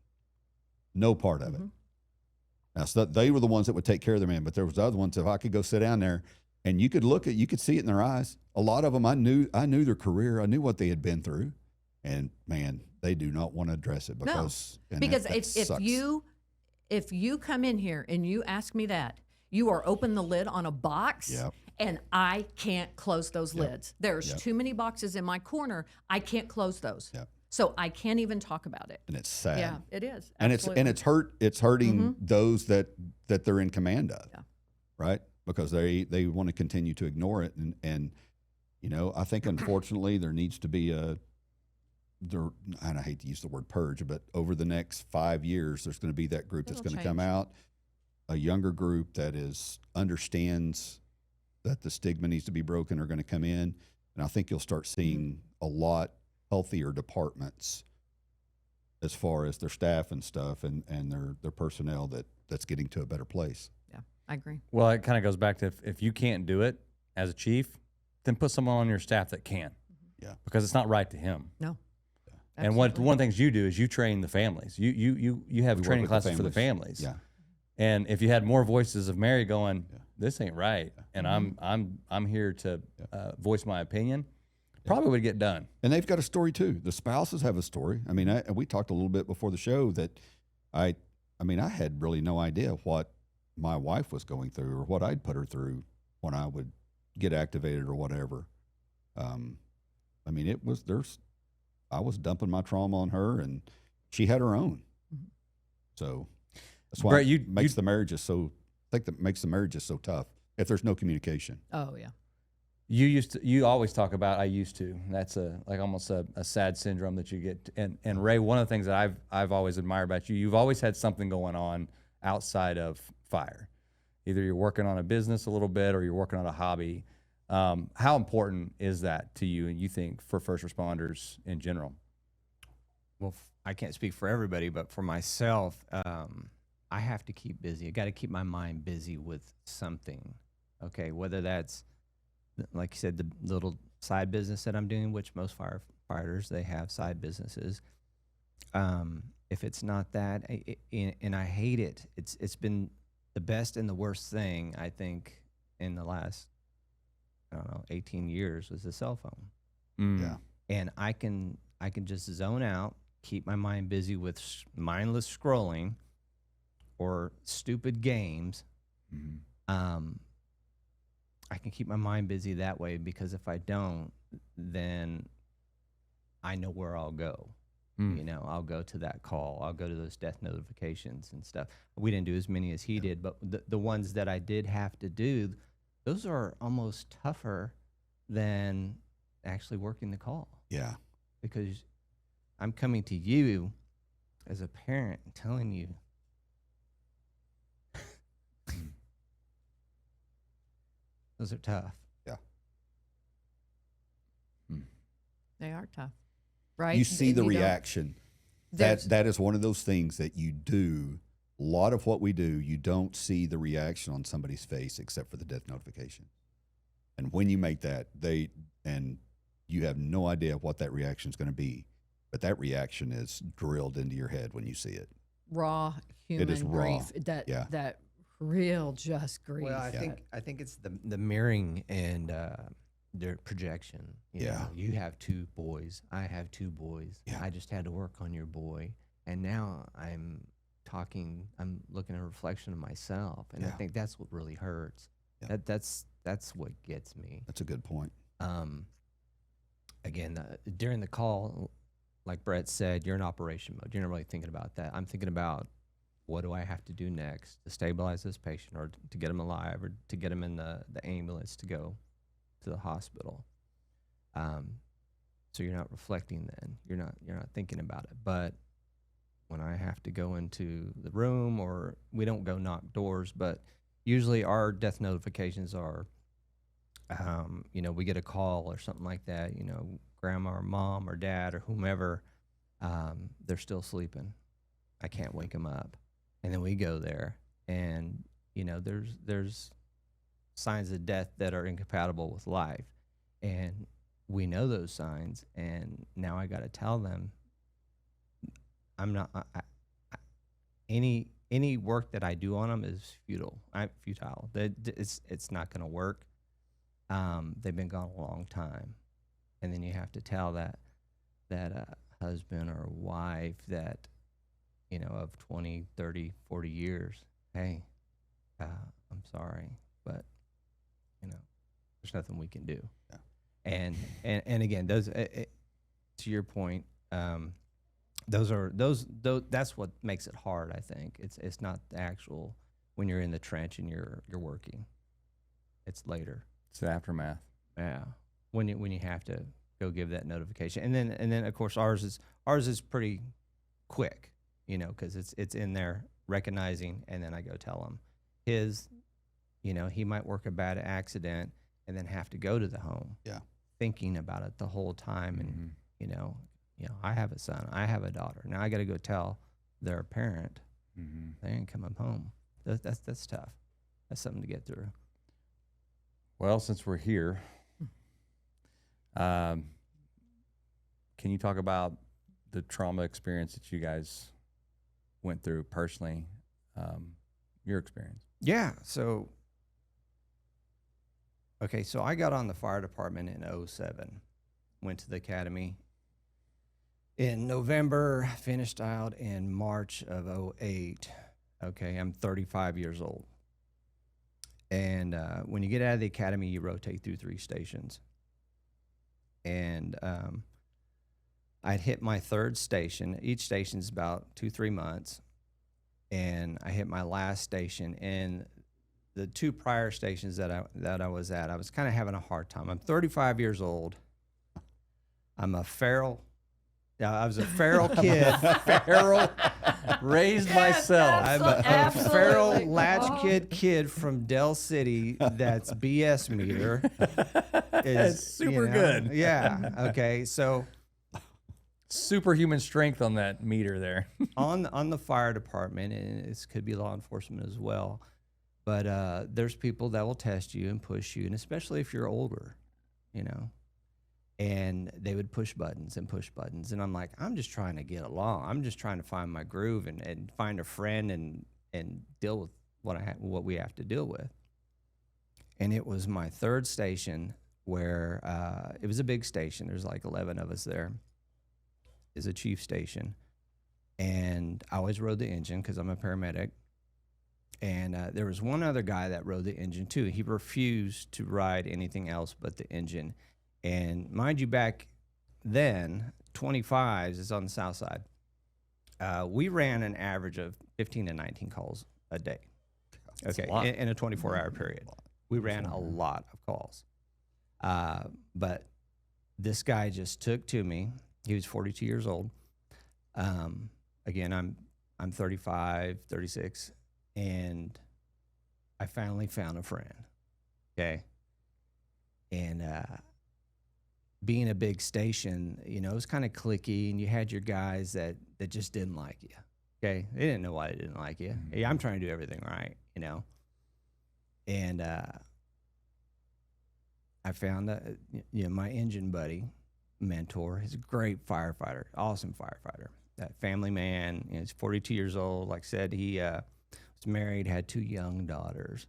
No part of it. Now, so they were the ones that would take care of their man, but there was the other ones, if I could go sit down there and you could see it in their eyes. A lot of them, I knew their career. I knew what they had been through, and man, they do not want to address it because
if you come in here and you ask me that, you are open the lid on a box.
Yep.
And I can't close those lids. There's too many boxes in my corner. I can't close those.
Yep.
So I can't even talk about it.
And it's sad.
Yeah, it is.
And
Absolutely.
it's hurting those that they're in command of.
Yeah.
Right? Because they want to continue to ignore it. And I think unfortunately there needs to be and I hate to use the word purge, but over the next 5 years, there's going to be that group that's going to come out, a younger group that understands that the stigma needs to be broken, are going to come in. And I think you'll start seeing a lot healthier departments as far as their staff and stuff and their personnel that's getting to a better place.
Yeah, I agree.
Well, it kind of goes back to if you can't do it as a chief, then put someone on your staff that can.
Yeah.
Because it's not right to him.
No.
And one of the things you do is you train the families. You have training classes for the families.
Yeah.
And if you had more voices of Mary going, this ain't right, and I'm here to voice my opinion, probably would get done.
And they've got a story too. The spouses have a story. I mean, we talked a little bit before the show that I had really no idea what my wife was going through or what I'd put her through when I would get activated or whatever. I mean, I was dumping my trauma on her, and she had her own. So that's why
Brett,
makes the marriage is so. I think that makes the marriage so tough if there's no communication.
Oh yeah.
You always talk about I used to. That's almost a sad syndrome that you get. And Ray, one of the things that I've always admired about you, you've always had something going on outside of fire. Either you're working on a business a little bit or you're working on a hobby. How important is that to you and you think for first responders in general?
Well, I can't speak for everybody, but for myself, I have to keep busy. I got to keep my mind busy with something. Okay, whether that's like you said, the little side business that I'm doing, which most firefighters, they have side businesses. If it's not that, and I hate it, it's been the best and the worst thing, I think, in the last, I don't know, 18 years was the cell phone.
Yeah.
And I can just zone out, keep my mind busy with mindless scrolling or stupid games. I can keep my mind busy that way, because if I don't, then I know where I'll go. You know, I'll go to that call. I'll go to those death notifications and stuff. We didn't do as many as he did, but the ones that I did have to do, those are almost tougher than actually working the call.
Yeah.
Because I'm coming to you as a parent and telling you, those are tough.
Yeah.
They are tough, right?
You see the
You don't-
reaction.
There's-
That is one of those things that you do. A lot of what we do, you don't see the reaction on somebody's face except for the death notification. And when you make that, you have no idea what that reaction is going to be, but that reaction is drilled into your head when you see it.
raw human
is raw.
grief.
Yeah.
That real just grief.
Well, I think it's the mirroring and their projection. You know, you have 2 boys. I have 2 boys.
Yeah.
I just had to work on your boy, and now I'm looking at a reflection of myself, and I think that's what really hurts.
Yeah.
That's what gets me.
That's a good point.
Again, during the call, like Brett said, you're in operation mode. You're not really thinking about that. I'm thinking about, what do I have to do next to stabilize this patient, or to get him alive, or to get him in the ambulance to go to the hospital. So you're not reflecting then. You're not thinking about it. But when I have to go into the room, or we don't go knock doors, but usually our death notifications are, you know, we get a call or something like that, you know, grandma or mom or dad or whomever, they're still sleeping. I can't wake them up. And then we go there, and, you know, there's signs of death that are incompatible with life. And we know those signs, and now I got to tell them, I'm not, any work that I do on them is futile. It's not going to work. They've been gone a long time. And then you have to tell that husband or wife that, you know, of 20, 30, 40 years, hey, I'm sorry, but, you know, there's nothing we can do. Yeah. And again, those, to your point, those that's what makes it hard, I think. It's not the actual, when you're in the trench and you're working. It's later.
It's the aftermath.
Yeah. When you have to go give that notification. And then of course ours is pretty quick, you know, because it's in there recognizing, and then I go tell him. His, you know, he might work a bad accident and then have to go to the home.
Yeah.
Thinking about it the whole time. And you know, I have a son, I have a daughter. Now I got to go tell their parent they ain't coming home. That's tough. That's something to get through.
Well, since we're here, can you talk about the trauma experience that you guys went through personally, your experience?
Yeah. So I got on the fire department in 2007, went to the academy in November, finished out in March of 2008. Okay, I'm 35 years old. And when you get out of the academy, you rotate through 3 stations. And I'd hit my 3rd station. Each station's about 2-3 months. And I hit my last station. And the 2 prior stations that I was at, I was kind of having a hard time. I'm 35 years old. I'm a feral. I was a feral kid.
Feral, raised myself.
I'm a feral latch kid from Del City. That's BS meter.
That's super good.
Yeah. Okay. So
superhuman strength on that meter there.
on the fire department, and this could be law enforcement as well, But there's people that will test you and push you, and especially if you're older, you know. And they would push buttons and push buttons, and I'm like, I'm just trying to get along. I'm just trying to find my groove and find a friend and deal with what we have to deal with. And it was my third station where it was a big station. There's like 11 of us there. It's a chief station, and I always rode the engine because I'm a paramedic. And there was one other guy that rode the engine too. He refused to ride anything else but the engine. And mind you, back then, 25s is on the south side. We ran an average of 15 to 19 calls a day.
That's
Okay,
a lot.
in a 24-hour period. We ran a lot of calls. But this guy just took to me. He was 42 years old. Again, I'm 35, 36. And I finally found a friend, okay? And being a big station, you know, it was kind of cliquey, and you had your guys that just didn't like you, okay? They didn't know why they didn't like you. Hey, I'm trying to do everything right, you know? And I found my engine buddy, mentor. He's a great firefighter, awesome firefighter. That family man, he's 42 years old. Like I said, he was married, had 2 young daughters.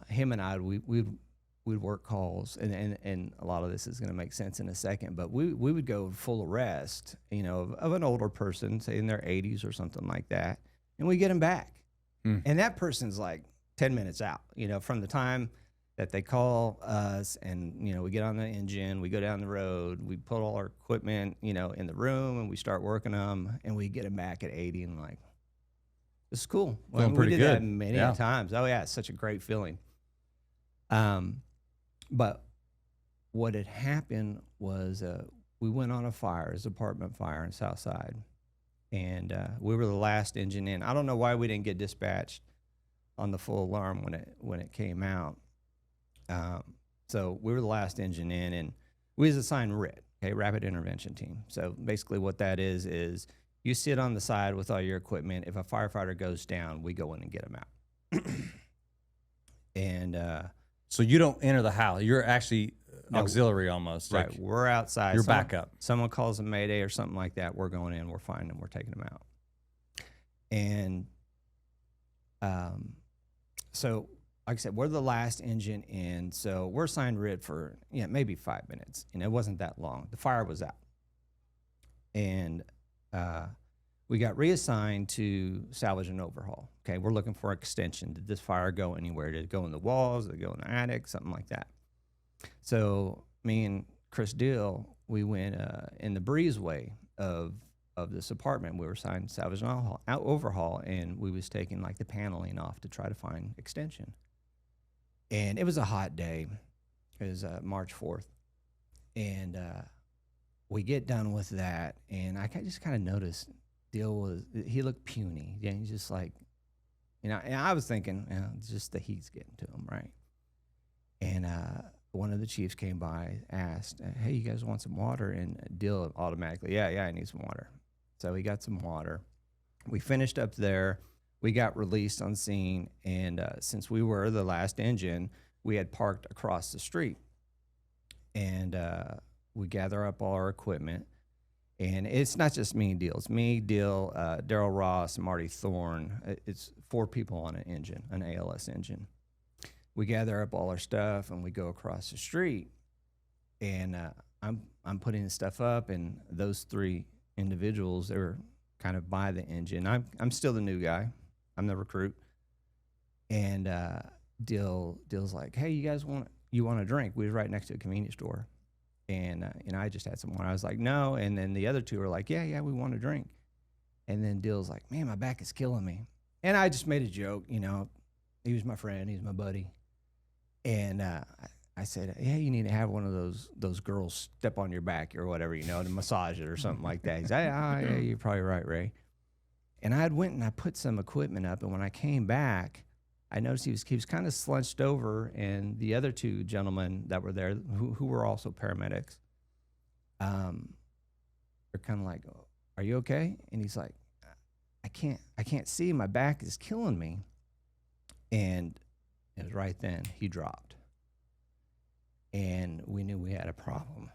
Him and I, we'd work calls, and a lot of this is going to make sense in a second, but we would go full arrest, you know, of an older person, say in their 80s or something like that, and we get them back. And that person's like 10 minutes out, you know, from the time that they call us, and, you know, we get on the engine, we go down the road, we put all our equipment, you know, in the room, and we start working them, and we get them back at 80, and like, this is cool.
Feeling pretty
we did
good.
that many times. Oh yeah, it's such a great feeling. But what had happened was we went on a fire, it was an apartment fire in Southside, and we were the last engine in. I don't know why we didn't get dispatched on the full alarm when it came out. So we were the last engine in, and we was assigned RIT, okay, Rapid Intervention Team. So basically what that is you sit on the side with all your equipment. If a firefighter goes down, we go in and get them out. And
So you don't enter the house. You're actually
No.
auxiliary almost.
right,
Like,
we're outside.
you're backup.
Someone calls a mayday or something like that, we're going in, we're finding them, we're taking them out. And so, like I said, we're the last engine in, so we're assigned RIT for maybe 5 minutes. You know, it wasn't that long. The fire was out. And we got reassigned to salvage and overhaul. Okay, we're looking for extension. Did this fire go anywhere? Did it go in the walls? Did it go in the attic? Something like that. So me and Chris Dill, we went in the breezeway of this apartment. We were assigned salvage and overhaul, and we was taking like the paneling off to try to find extension. And it was a hot day. It was March 4th. And we get done with that, and I just kind of noticed he looked puny. Yeah, he's just like, and I was thinking, it's just the heat's getting to him, right? And one of the chiefs came by, asked, hey, you guys want some water? And Dill automatically, yeah, I need some water. So he got some water. We finished up there. We got released on scene, and since we were the last engine, we had parked across the street. And we gather up all our equipment. And it's not just me and Dill. It's me, Dill, Daryl Ross, and Marty Thorne. It's 4 people on an engine, an ALS engine. We gather up all our stuff, and we go across the street. And I'm putting the stuff up, and those 3 individuals, they were kind of by the engine. I'm still the new guy. I'm the recruit. And Dill's like, hey, you guys want a drink? We was right next to a convenience store. And I just had some water. I was like, no. And then the other 2 were like, yeah, we want a drink. And then Dill's like, man, my back is killing me. And I just made a joke, you know. He was my friend. He's my buddy. And I said, yeah, you need to have one of those girls step on your back or whatever, you know, to massage it or something like that. He's like, yeah, you're probably right, Ray. And I went and I put some equipment up. And when I came back, I noticed he was kind of slunched over, and the other 2 gentlemen that were there, who were also paramedics, they're kind of like, "Are you okay?" And he's like, "I can't see. My back is killing me." And it was right then he dropped. And we knew we had a problem.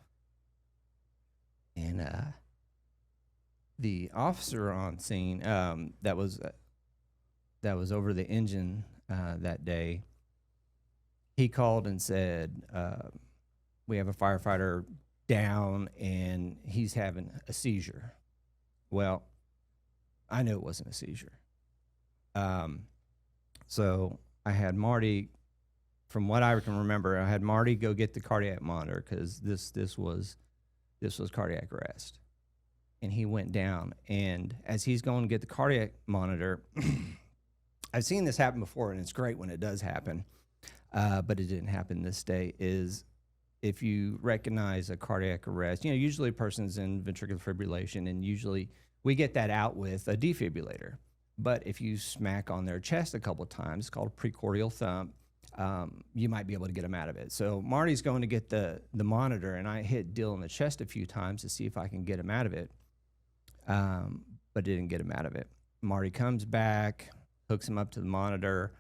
And the officer on scene that was over the engine that day, he called and said, we have a firefighter down and he's having a seizure. Well, I knew it wasn't a seizure. So I had Marty, from what I can remember, I had Marty go get the cardiac monitor because this was cardiac arrest. And he went down, and as he's going to get the cardiac monitor, I've seen this happen before, and it's great when it does happen, but it didn't happen this day, is if you recognize a cardiac arrest, usually a person's in ventricular fibrillation, and usually we get that out with a defibrillator. But if you smack on their chest a couple of times, it's called a precordial thump, you might be able to get them out of it. So Marty's going to get the monitor, and I hit Dill in the chest a few times to see if I can get him out of it, but didn't get him out of it. Marty comes back, hooks him up to the monitor.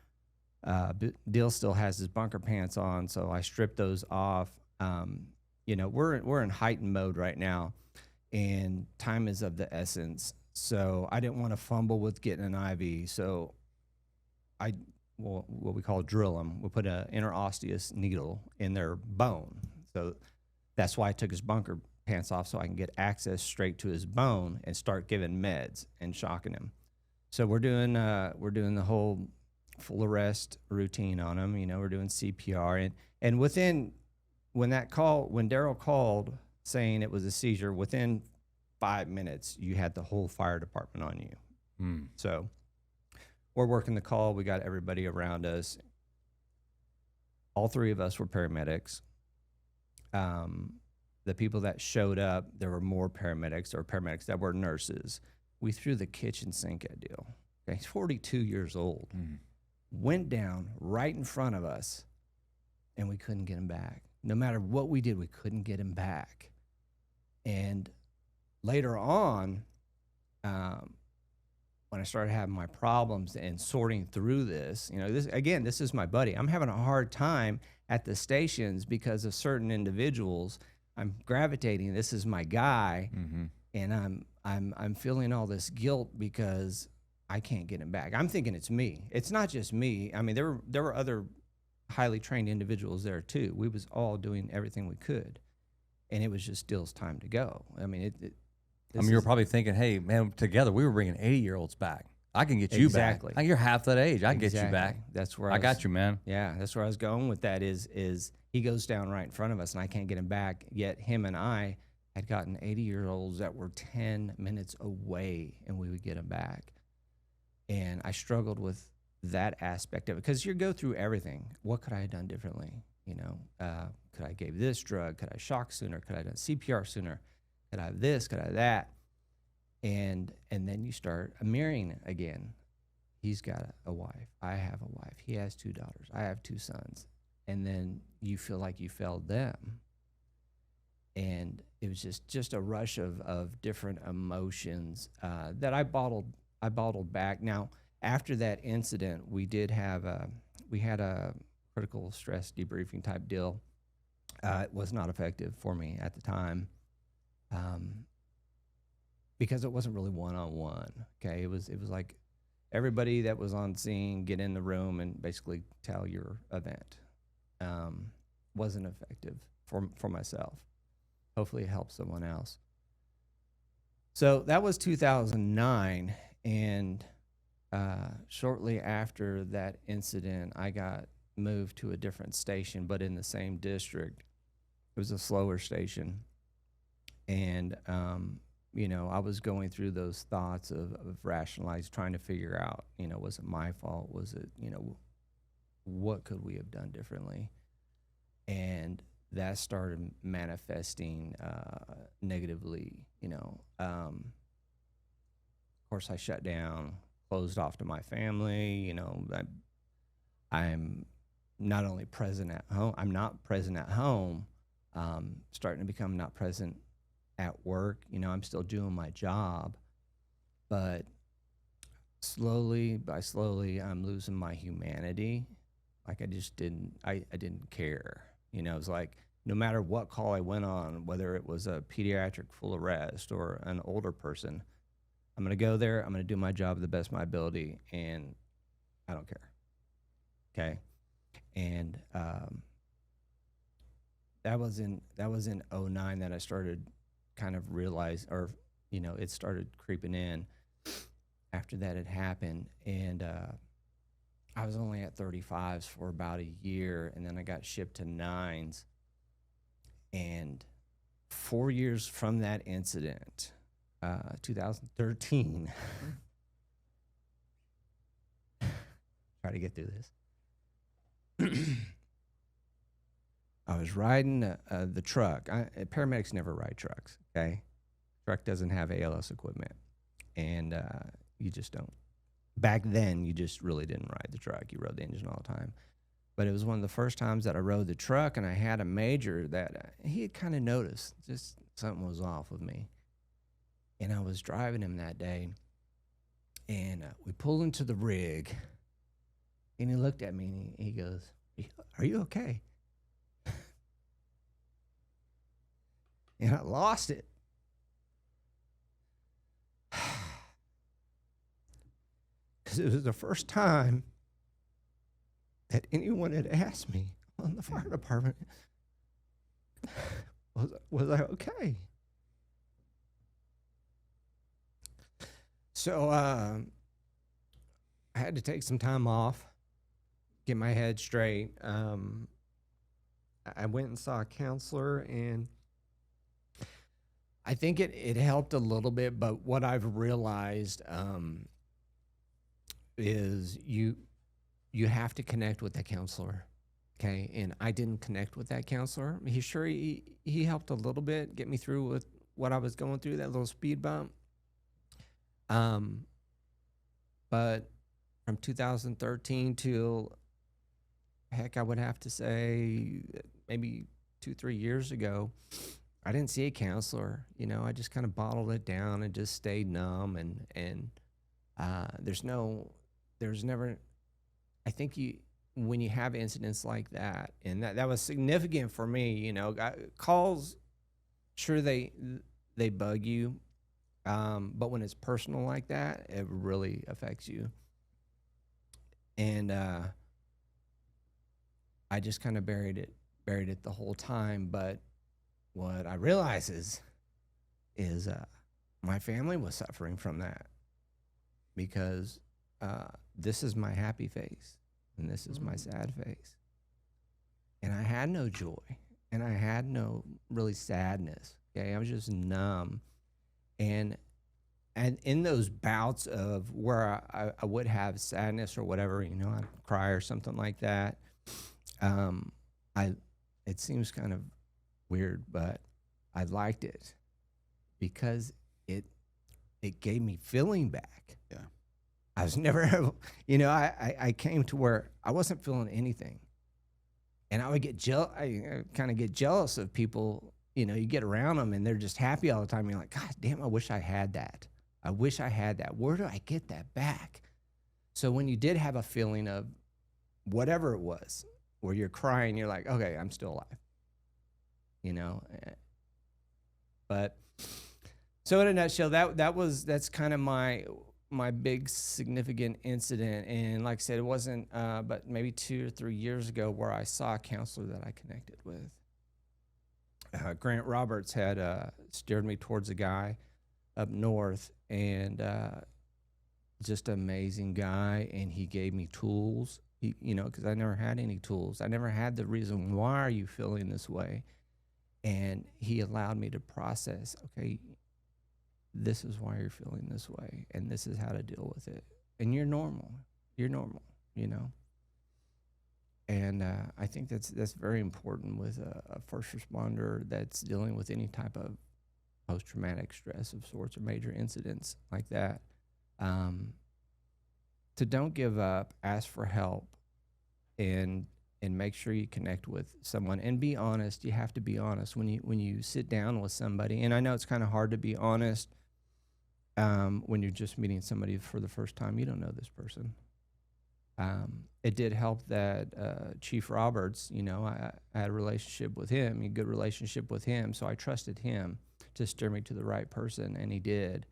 Dill still has his bunker pants on, so I stripped those off. We're in heightened mode right now, and time is of the essence. So I didn't want to fumble with getting an IV. So what we call drill them. We'll put an interosseous needle in their bone. So that's why I took his bunker pants off, so I can get access straight to his bone and start giving meds and shocking him. So we're doing the whole full arrest routine on him. We're doing CPR, and when Daryl called saying it was a seizure, within 5 minutes you had the whole fire department on you. So we're working the call. We got everybody around us. All three of us were paramedics. The people that showed up, there were more paramedics or paramedics that were nurses. We threw the kitchen sink at Dill. Okay, he's 42 years old. Went down right in front of us, and we couldn't get him back. No matter what we did, we couldn't get him back. And later on, when I started having my problems and sorting through this, this is my buddy. I'm having a hard time at the stations because of certain individuals. I'm gravitating. This is my guy, and I'm feeling all this guilt because I can't get him back. I'm thinking it's me. It's not just me. I mean, there were other highly trained individuals there too. We was all doing everything we could, and it was just Dill's time to go. I mean,
you were probably thinking, hey, man, together we were bringing 80-year-olds back. I can get you back. You're half that age. I can get you back.
That's where
I got you, man.
Yeah, that's where I was going with that is he goes down right in front of us, and I can't get him back, yet him and I had gotten 80-year-olds that were 10 minutes away, and we would get him back. And I struggled with that aspect of it because you go through everything. What could I have done differently? Could I gave this drug? Could I shock sooner? Could I have done CPR sooner? Could I have this? Could I have that? And then you start mirroring again. He's got a wife. I have a wife. He has 2 daughters. I have 2 sons. And then you feel like you failed them. And it was just a rush of different emotions that I bottled back. Now, after that incident, we had a critical stress debriefing type deal. It was not effective for me at the time. Because it wasn't really one-on-one. Okay, it was like everybody that was on scene get in the room and basically tell your event. Wasn't effective for myself. Hopefully, it helps someone else. So that was 2009, and shortly after that incident, I got moved to a different station, but in the same district. It was a slower station, and I was going through those thoughts of rationalizing, trying to figure out, was it my fault? Was it, what could we have done differently? And that started manifesting negatively, Of course, I shut down, closed off to my family. I'm not only present at home, I'm not present at home, starting to become not present at work. I'm still doing my job, but slowly by slowly, I'm losing my humanity. Like I just didn't, I didn't care. You know, it was like no matter what call I went on, whether it was a pediatric full arrest or an older person, I'm going to go there. I'm going to do my job to the best of my ability, and I don't care. Okay, and that was in '09 that I started kind of realize, or you know, it started creeping in. After that had happened, and I was only at 35s for about a year, and then I got shipped to 9s. And 4 years from that incident, 2013, try to get through this. I was riding the truck. Paramedics never ride trucks, okay? Truck doesn't have ALS equipment, and you just don't. Back then, you just really didn't ride the truck. You rode the engine all the time. But it was one of the first times that I rode the truck, and I had a major that he had kind of noticed just something was off with me. And I was driving him that day, and we pulled into the rig, and he looked at me, and he goes, "Are you okay?" And I lost it. Because it was the first time that anyone had asked me on the fire department, was I okay? So I had to take some time off, get my head straight. I went and saw a counselor, and I think it helped a little bit, but what I've realized is you have to connect with that counselor, okay? And I didn't connect with that counselor. He helped a little bit get me through with what I was going through, that little speed bump. But from 2013 till, heck, I would have to say maybe 2-3 years ago, I didn't see a counselor. You know, I just kind of bottled it down and just stayed numb. And there's never, I think when you have incidents like that, and that was significant for me, you know, calls, sure, they bug you. But when it's personal like that, it really affects you. And I just kind of buried it the whole time. But what I realize is my family was suffering from that, because this is my happy face and this is my sad face. And I had no joy, and I had no really sadness. Okay, I was just numb. And in those bouts of where I would have sadness or whatever, you know, I'd cry or something like that, it seems kind of weird, but I liked it because it gave me feeling back.
Yeah.
I was never, you know, I came to where I wasn't feeling anything. And I would get I kind of get jealous of people. You know, you get around them and they're just happy all the time. You're like, God damn, I wish I had that. I wish I had that. Where do I get that back? So when you did have a feeling of whatever it was, where you're crying, you're like, okay, I'm still alive. You know? But so in a nutshell, that's kind of my big significant incident. And like I said, it wasn't but maybe 2 or 3 years ago where I saw a counselor that I connected with. Grant Roberts had steered me towards a guy up north, and just an amazing guy. And he gave me tools, you know, because I never had any tools. I never had the reason, why are you feeling this way? And he allowed me to process, okay, this is why you're feeling this way, and this is how to deal with it. And you're normal, you know. And I think that's very important with a first responder that's dealing with any type of post-traumatic stress of sorts or major incidents like that. To don't give up, ask for help, and make sure you connect with someone and be honest. You have to be honest when you sit down with somebody. And I know it's kind of hard to be honest when you're just meeting somebody for the first time, you don't know this person. It did help that Chief Roberts, I had a relationship with him, a good relationship with him, so I trusted him to steer me to the right person, and he did.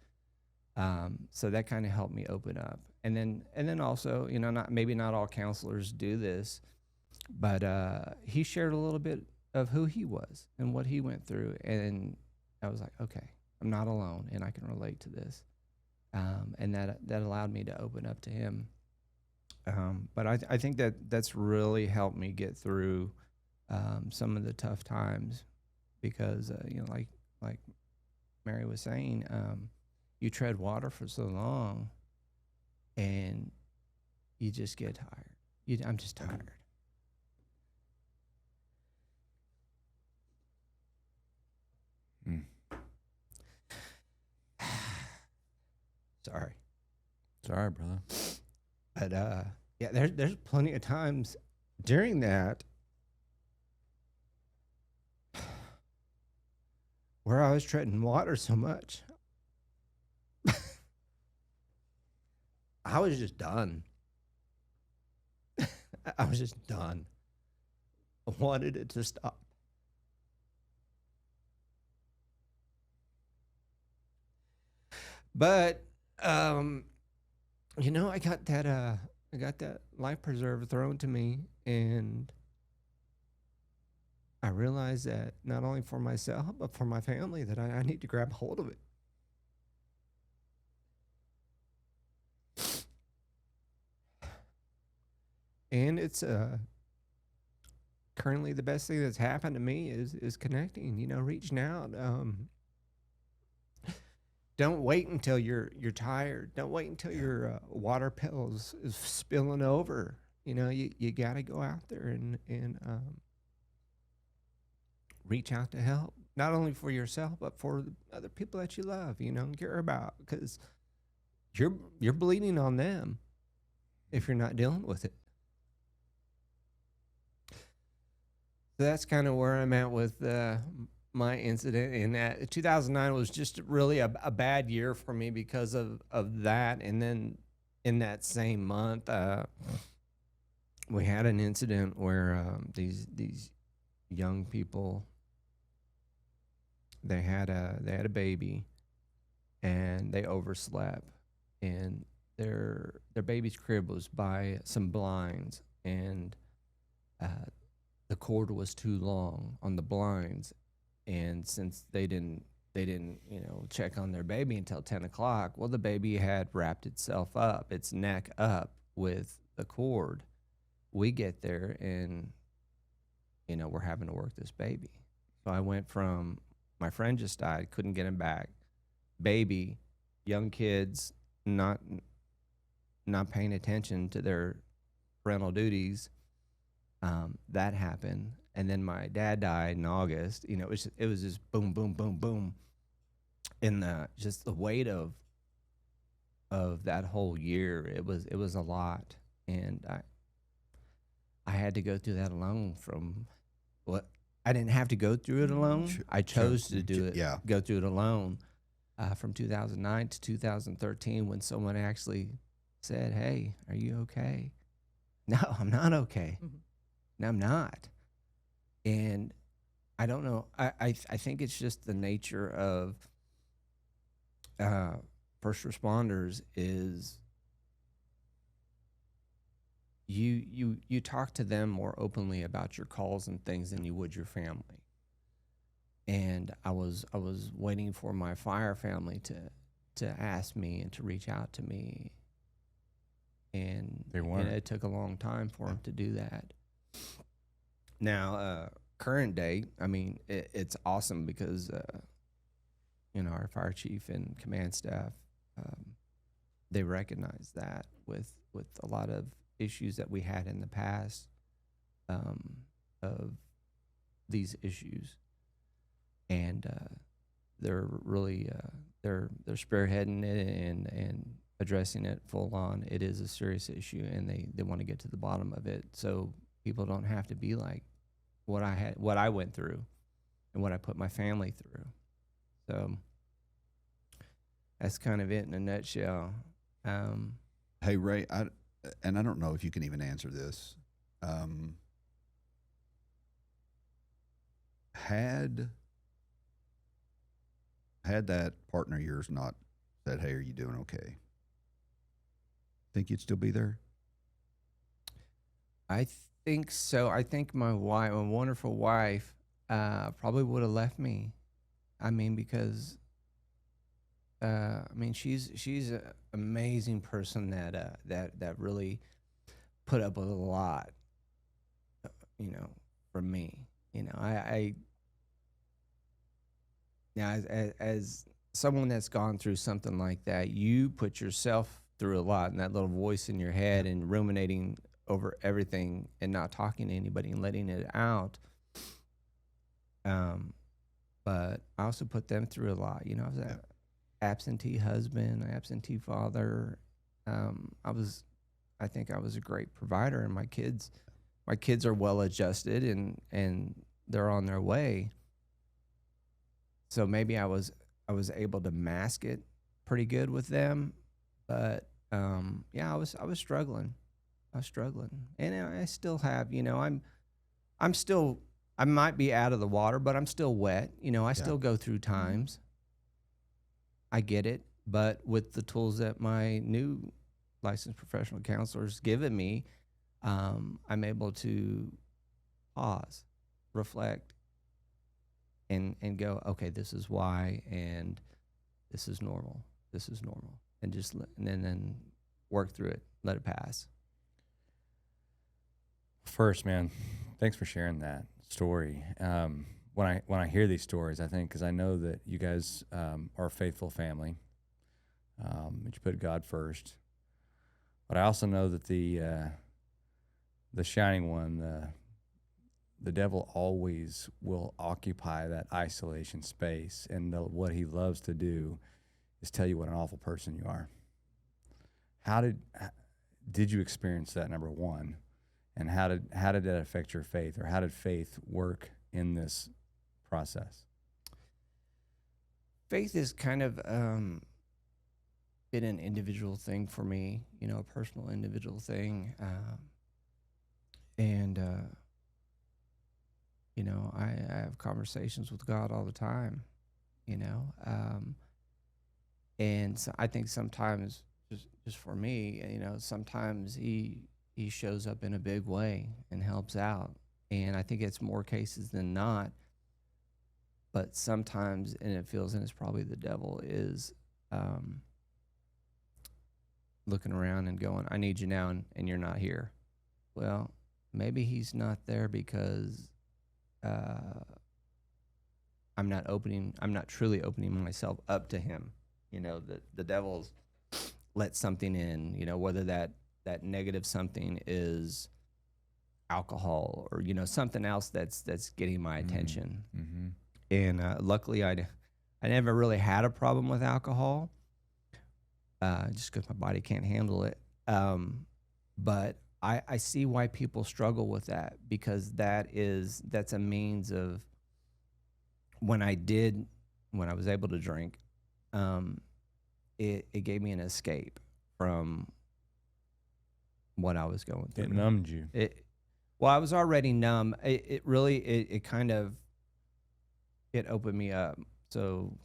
So that kind of helped me open up. And then also, maybe not all counselors do this, but he shared a little bit of who he was and what he went through, and I was like, okay, I'm not alone, and I can relate to this, and that allowed me to open up to him. But I think that's really helped me get through some of the tough times, because like Mary was saying, you tread water for so long, and you just get tired. I'm just tired.
Sorry, brother.
But yeah, there's plenty of times during that where I was treading water so much, I was just done. I was just done. I wanted it to stop. But I got that life preserver thrown to me, and I realized that not only for myself but for my family, that I need to grab hold of it. And it's currently the best thing that's happened to me is connecting, reaching out. Don't wait until you're tired. Don't wait until your water pill is spilling over. You got to go out there and reach out to help, not only for yourself but for other people that you love, and care about, because you're bleeding on them if you're not dealing with it. So that's kind of where I'm at with my incident. And 2009 was just really a bad year for me because of that. And then in that same month, we had an incident where these young people, they had a baby, and they overslept, and their baby's crib was by some blinds, and the cord was too long on the blinds, and since they didn't check on their baby until 10 o'clock, well, the baby had wrapped itself up, its neck up with the cord. We get there, and we're having to work this baby. So I went from, my friend just died, couldn't get him back, baby, young kids, not paying attention to their parental duties. That happened, and then my dad died in August. It was just boom, boom, boom, boom, and just the weight of that whole year. It was a lot, and I had to go through that alone. I didn't have to go through it alone. I chose to do it.
Yeah.
Go through it alone. From 2009 to 2013, when someone actually said, "Hey, are you okay?" No, I'm not okay. Mm-hmm. No, I'm not. And I don't know. I think it's just the nature of first responders is you talk to them more openly about your calls and things than you would your family. And I was waiting for my fire family to ask me and to reach out to me, and
They weren't.
it took a long time for them to do that. Now, current day, I mean, it's awesome because our fire chief and command staff, they recognize that with a lot of issues that we had in the past, of these issues, and they're really they're spearheading it and addressing it full on. It is a serious issue, and they want to get to the bottom of it, so people don't have to be like what I went through and what I put my family through. So that's kind of it in a nutshell.
Hey, Ray, I don't know if you can even answer this. Had that partner of yours not said, "Hey, are you doing okay?" Think you'd still be there?
I think so. I think my wife, my wonderful wife, probably would have left me. I mean, because she's an amazing person that really put up with a lot, from me. As someone that's gone through something like that, you put yourself through a lot, and that little voice in your head and ruminating over everything and not talking to anybody and letting it out. But I also put them through a lot. I was an absentee husband, absentee father. I think I was a great provider, and my kids are well adjusted and they're on their way. So maybe I was able to mask it pretty good with them, but I was struggling. And I still have. I'm still. I might be out of the water, but I'm still wet. I still go through times. I get it, but with the tools that my new licensed professional counselor's given me, I'm able to pause, reflect, and go, okay, this is why, and this is normal. And just and then work through it, let it pass.
First, man, thanks for sharing that story. When I hear these stories, I think, because I know that you guys are a faithful family, that you put God first. But I also know that the shining one, the devil always will occupy that isolation space, and what he loves to do is tell you what an awful person you are. How did you experience that, number one? And how did that affect your faith, or how did faith work in this process?
Faith is kind of been an individual thing for me, a personal individual thing. I have conversations with God all the time, and so I think sometimes, just for me, sometimes he shows up in a big way and helps out. And I think it's more cases than not. But sometimes, and it's probably the devil, is looking around and going, I need you now, and you're not here. Well, maybe he's not there because I'm not truly opening myself up to him. The devil's let something in, whether that negative something is alcohol or something else that's getting my attention.
Mm-hmm.
And luckily I never really had a problem with alcohol, just because my body can't handle it. But I see why people struggle with that, because that's a means of, when I was able to drink, it gave me an escape from what I was going through.
It numbed you.
Well, I was already numb. It opened me up. So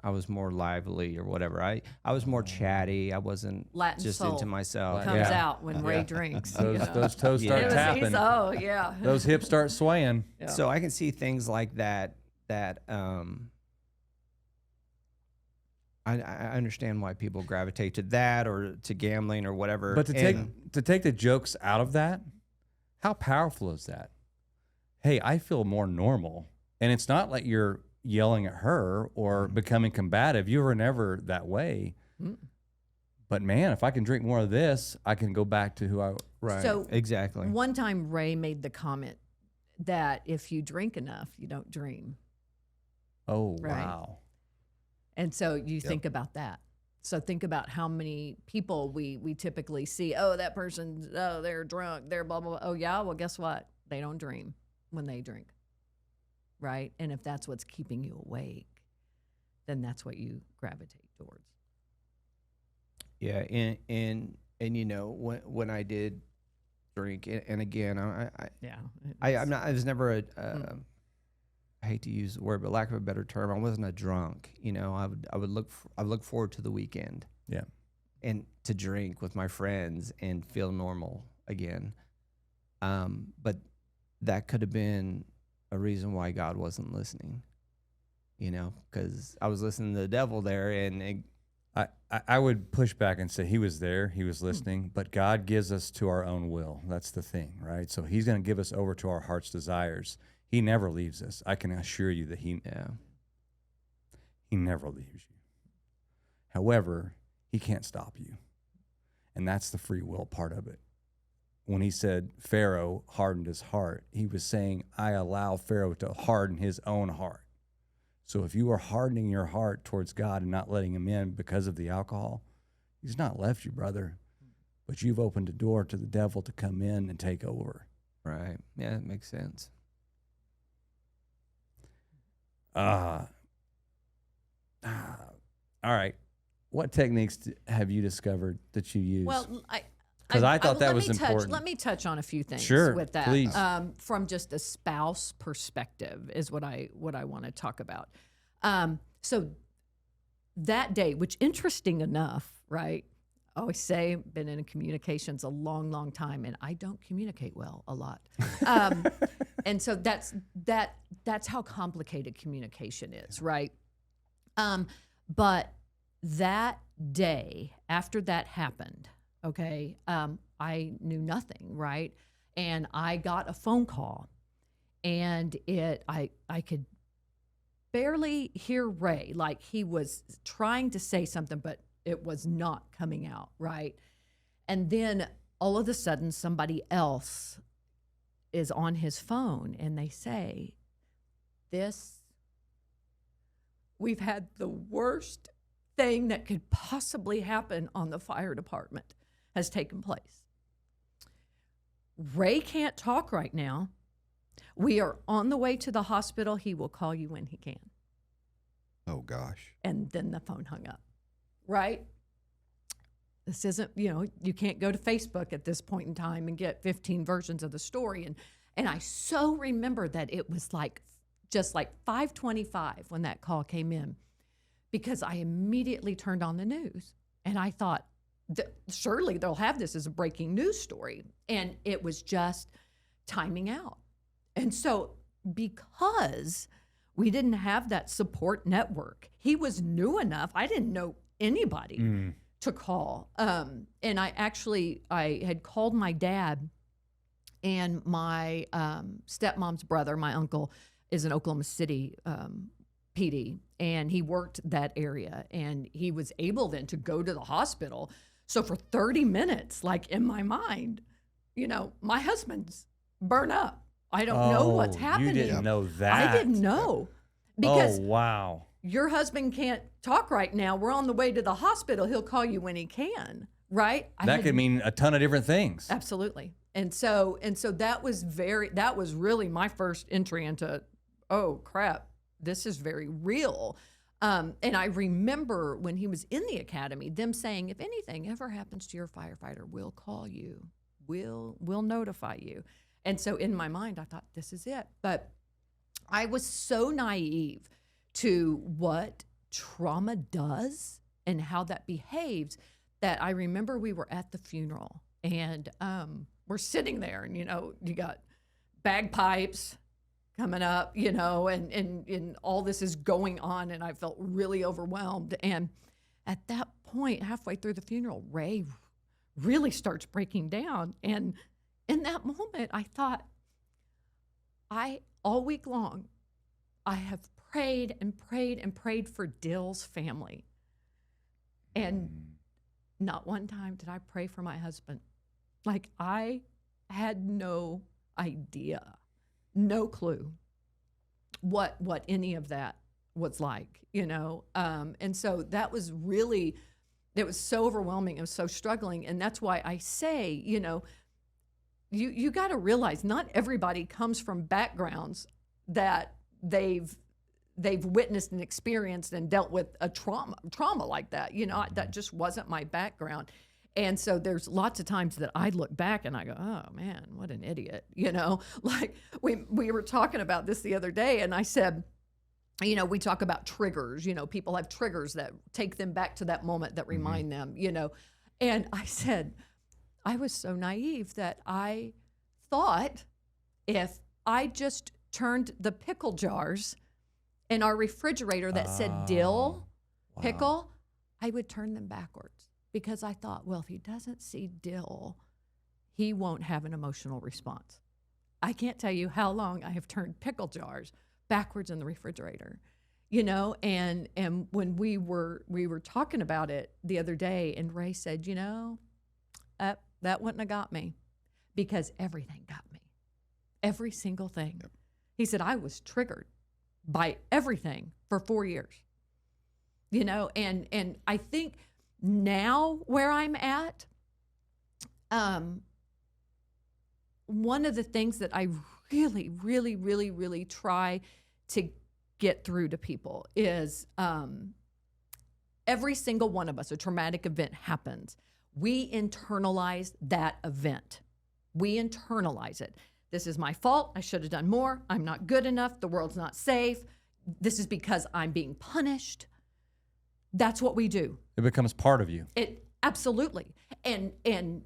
I was more lively or whatever. I was more chatty. I wasn't
Latin
just
soul
into myself.
comes
Yeah.
out when Ray drinks.
Those toes start
Yeah.
tapping.
Oh, yeah.
Those hips start swaying.
Yeah.
So I can see things like that. I understand why people gravitate to that or to gambling or whatever.
But to take the jokes out of that, how powerful is that? Hey, I feel more normal. And it's not like you're yelling at her or becoming combative. You were never that way. Mm. But man, if I can drink more of this, I can go back to who I.
Right.
So
exactly.
One time Ray made the comment that if you drink enough, you don't dream.
Oh,
Right.
wow.
And so you think about that. So think about how many people we typically see. Oh, that person's, they're drunk. They're blah, blah, blah. Oh, yeah. Well, guess what? They don't dream when they drink. Right. And if that's what's keeping you awake, then that's what you gravitate towards.
Yeah, and you know, when I did drink, and again, I was never a I hate to use the word, but lack of a better term, I wasn't a drunk. You know, I would look forward to the weekend.
Yeah.
And to drink with my friends and feel normal again. But that could have been a reason why God wasn't listening. You know, because I was listening to the devil there, and
I would push back and say he was there, he was listening, but God gives us to our own will. That's the thing, right? So he's going to give us over to our heart's desires. He never leaves us. I can assure you that he never leaves you. However, he can't stop you. And that's the free will part of it. When he said Pharaoh hardened his heart, he was saying, I allow Pharaoh to harden his own heart. So if you are hardening your heart towards God and not letting him in because of the alcohol, he's not left you, brother. But you've opened a door to the devil to come in and take over.
right. Yeah, it makes sense.
All right. What techniques have you discovered that you use?
Well,
because I thought that was important.
Let me touch on a few things
Sure,
with that.
please.
From just a spouse perspective is what I want to talk about. So that day, which interesting enough, right? I always say, been in communications a long, long time, and I don't communicate well a lot. And so that's how complicated communication is, right? But that day after that happened, okay, I knew nothing, right? And I got a phone call, and I could barely hear Ray, like he was trying to say something, but it was not coming out, right? And then all of a sudden, somebody else is on his phone, and they say, we've had the worst thing that could possibly happen on the fire department has taken place. Ray can't talk right now. We are on the way to the hospital. He will call you when he can.
Oh, gosh.
And then the phone hung up, right? This isn't, you can't go to Facebook at this point in time and get 15 versions of the story. And I so remember that it was just like 5:25 when that call came in, because I immediately turned on the news and I thought, surely they'll have this as a breaking news story. And it was just timing out. And so because we didn't have that support network, he was new enough. I didn't know anybody to call. And I had called my dad, and my stepmom's brother, my uncle, is in Oklahoma City PD, and he worked that area, and he was able then to go to the hospital. So for 30 minutes, like in my mind, my husband's burn up. I don't know what's happening.
You didn't know that.
I didn't know. Because
wow.
Your husband can't talk right now. We're on the way to the hospital. He'll call you when he can, right?
That could mean a ton of different things.
Absolutely. And so that was really my first entry into, oh crap, this is very real. And I remember when he was in the academy, them saying, if anything ever happens to your firefighter, we'll call you. We'll notify you. And so in my mind, I thought, this is it. But I was so naive to what trauma does and how that behaves that I remember we were at the funeral, and we're sitting there, and, you got bagpipes coming up, and all this is going on, and I felt really overwhelmed. And at that point, halfway through the funeral, Ray really starts breaking down. And in that moment, I thought, all week long, I have prayed and prayed and prayed for Dill's family. And not one time did I pray for my husband. Like, I had no idea, no clue what any of that was like, and so that was really, it was so overwhelming. It was so struggling. And that's why I say, you got to realize not everybody comes from backgrounds that they've they've witnessed and experienced and dealt with a trauma like that. That just wasn't my background. And so there's lots of times that I look back and I go, oh man, what an idiot. Like we were talking about this the other day, and I said, we talk about triggers. People have triggers that take them back to that moment that remind them, And I said, I was so naive that I thought if I just turned the pickle jars in our refrigerator that said dill, pickle, I would turn them backwards, because I thought, well, if he doesn't see dill, he won't have an emotional response. I can't tell you how long I have turned pickle jars backwards in the refrigerator, and when we were talking about it the other day, and Ray said, that wouldn't have got me, because everything got me. Every single thing. Yep. He said, I was triggered by everything for 4 years, and I think now where I'm at, one of the things that I really, really, really, really try to get through to people is every single one of us, a traumatic event happens. We internalize that event. We internalize it. This is my fault. I should have done more. I'm not good enough. The world's not safe. This is because I'm being punished. That's what we do.
It becomes part of you.
It absolutely. And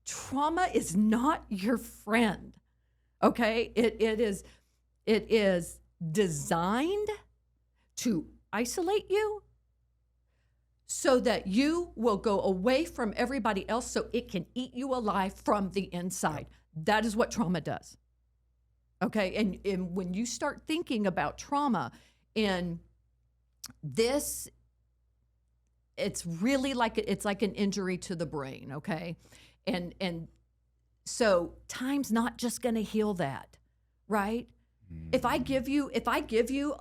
trauma is not your friend. Okay? It is designed to isolate you so that you will go away from everybody else, so it can eat you alive from the inside. That is what trauma does. Okay? And when you start thinking about trauma in this, it's really like an injury to the brain, okay? And so time's not just going to heal that, right? If I give you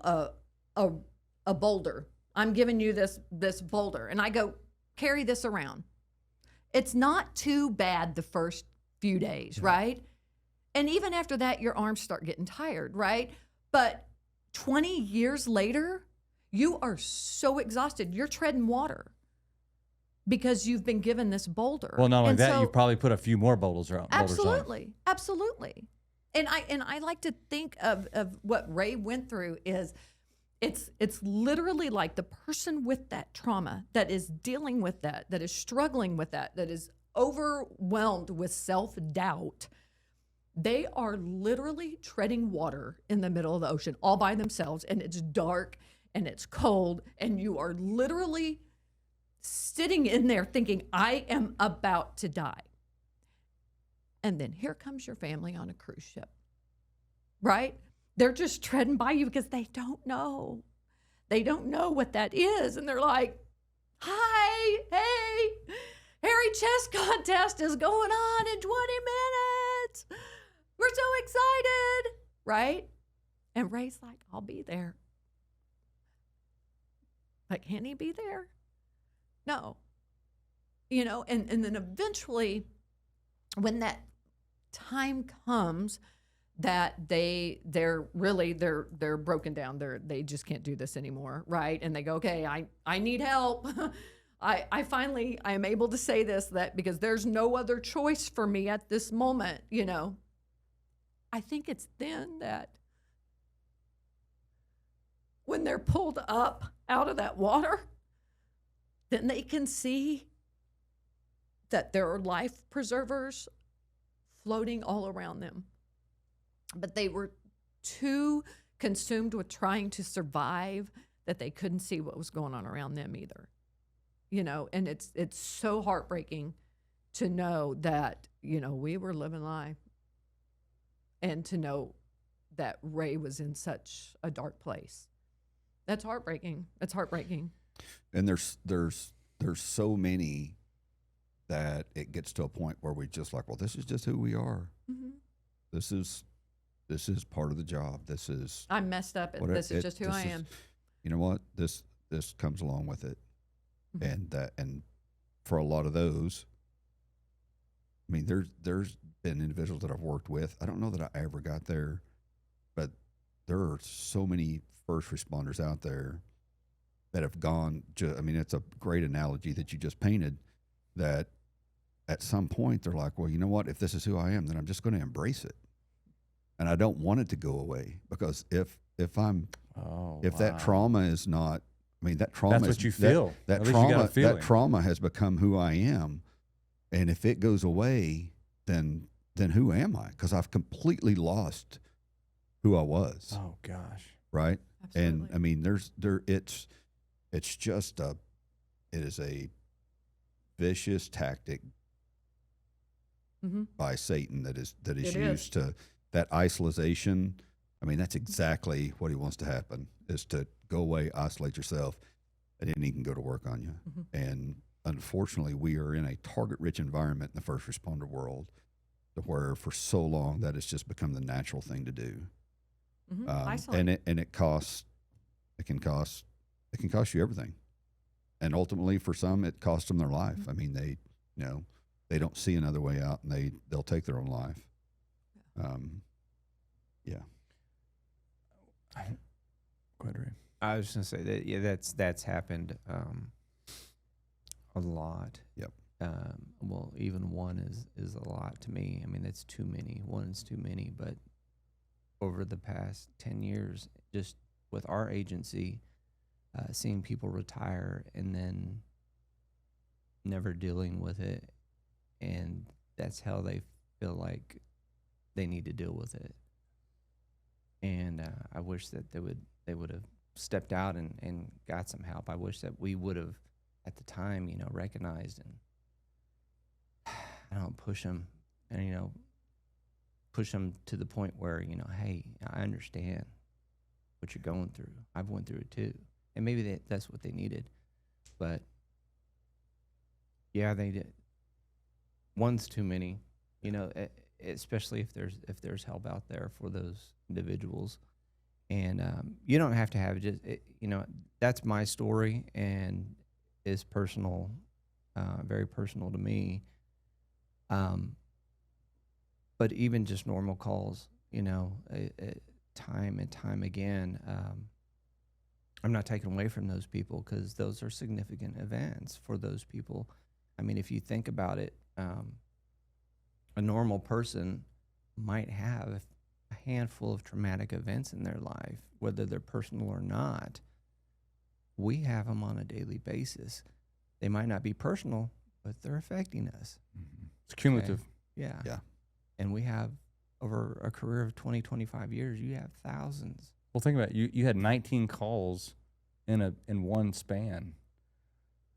a boulder, I'm giving you this boulder, and I go, carry this around. It's not too bad the first few days, right? And even after that, your arms start getting tired, right? But 20 years later, you are so exhausted. You're treading water because you've been given this boulder.
Well, not only
and
that,
so,
you probably put a few more boulders on.
Absolutely. And I like to think of what Ray went through is it's literally like the person with that trauma that is dealing with that is struggling with that is overwhelmed with self-doubt. They are literally treading water in the middle of the ocean all by themselves, and it's dark and it's cold, and you are literally sitting in there thinking, I am about to die. And then here comes your family on a cruise ship, right? They're just treading by you because they don't know. They don't know what that is. And they're like, hi, hey, hairy chest contest is going on in 20 minutes. We're so excited, right? And Ray's like, I'll be there. Like, can he be there? No. And then eventually, when that time comes that they're broken down, they just can't do this anymore, right? And they go, okay, I need help. I am able to say this, that because there's no other choice for me at this moment, I think it's then that when they're pulled up out of that water, then they can see that there are life preservers floating all around them. But they were too consumed with trying to survive that they couldn't see what was going on around them either. And it's so heartbreaking to know that, we were living life, and to know that Ray was in such a dark place. That's heartbreaking. That's heartbreaking.
And there's so many that it gets to a point where we just like, well, this is just who we are. Mm-hmm. This is part of the job.
I'm messed up. This is just who I am.
You know what? This comes along with it. Mm-hmm. And for a lot of those, I mean, there's been individuals that I've worked with. I don't know that I ever got there, but there are so many first responders out there that have gone. I mean, it's a great analogy that you just painted. That at some point they're like, well, you know what? If this is who I am, then I'm just going to embrace it, and I don't want it to go away, because if that trauma is not, I mean, that trauma
That's
is
what you feel. At least you got a feeling.
that trauma has become who I am, and if it goes away, then who am I? Because I've completely lost who I was.
Oh gosh.
Right.
Absolutely.
And I mean, it's just it is a vicious tactic by Satan that is used to that isolation. I mean, that's exactly what he wants to happen, is to go away, isolate yourself, and then he can go to work on you. And unfortunately, we are in a target-rich environment in the first responder world, where for so long that has just become the natural thing to do. And it can cost you everything, and ultimately for some it costs them their life. I mean, they don't see another way out, and they'll take their own life. Yeah.
Go ahead, Ray.
I was just gonna say that, yeah, that's happened a lot.
Yep.
Well, even one is a lot to me. I mean, that's too many. One is too many. But over the past 10 years, just with our agency, seeing people retire and then never dealing with it, and that's how they feel like they need to deal with it. And I wish that they would have stepped out and got some help. I wish that we would have, at the time, recognized and push them, and push them to the point where, hey, I understand what you're going through. I've went through it too, and maybe that's what they needed. But yeah, they did. One's too many, especially if there's help out there for those individuals. And you don't have to have that's my story, and is personal, very personal to me. But even just normal calls, time and time again, I'm not taking away from those people, because those are significant events for those people. I mean, if you think about it, a normal person might have a handful of traumatic events in their life, whether they're personal or not. We have them on a daily basis. They might not be personal, but they're affecting us.
It's cumulative.
Okay? Yeah.
Yeah.
And we have, over a career of 20, 25 years, you have thousands.
Well, think about it. You had 19 calls in one span.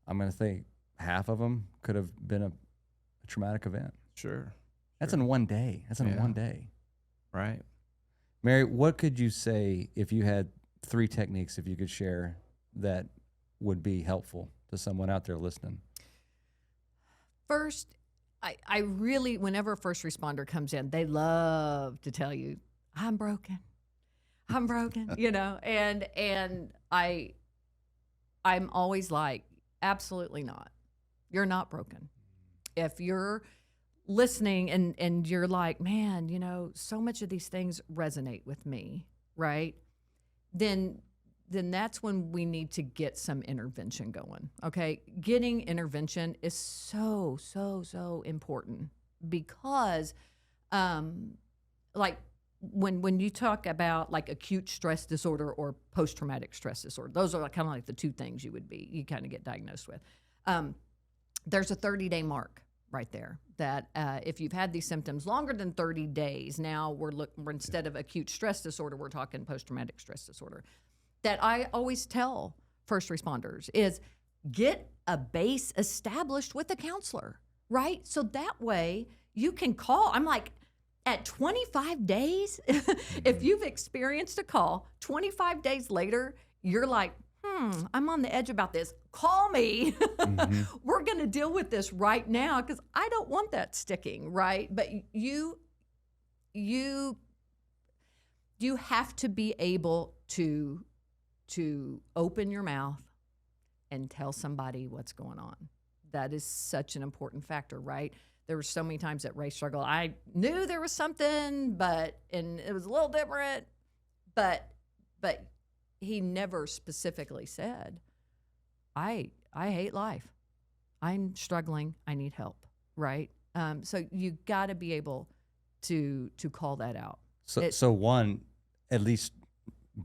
I'm going to think half of them could have been a traumatic event.
Sure.
That's in one day. That's in one day.
Right.
Mary, what could you say if you had 3 techniques, if you could share, that would be helpful to someone out there listening?
First, I really, whenever a first responder comes in, they love to tell you, I'm broken, and I'm always like, absolutely not. You're not broken. If you're listening and you're like, man, so much of these things resonate with me, right? Then that's when we need to get some intervention going, okay? Getting intervention is so, so, so important, because like when you talk about like acute stress disorder or post-traumatic stress disorder, those are kind of like the two things you kind of get diagnosed with. There's a 30-day mark right there that if you've had these symptoms longer than 30 days, now we're instead of acute stress disorder, we're talking post-traumatic stress disorder. That I always tell first responders is get a base established with a counselor, right? So that way you can call. I'm like, at 25 days, if you've experienced a call, 25 days later, you're like, I'm on the edge about this. Call me. We're going to deal with this right now, because I don't want that sticking, right? But you have to be able to open your mouth and tell somebody what's going on. That is such an important factor, right? There were so many times that Ray struggled. I knew there was something, and it was a little different, but he never specifically said, I hate life. I'm struggling. I need help. Right. So you got to be able to call that out.
So one, at least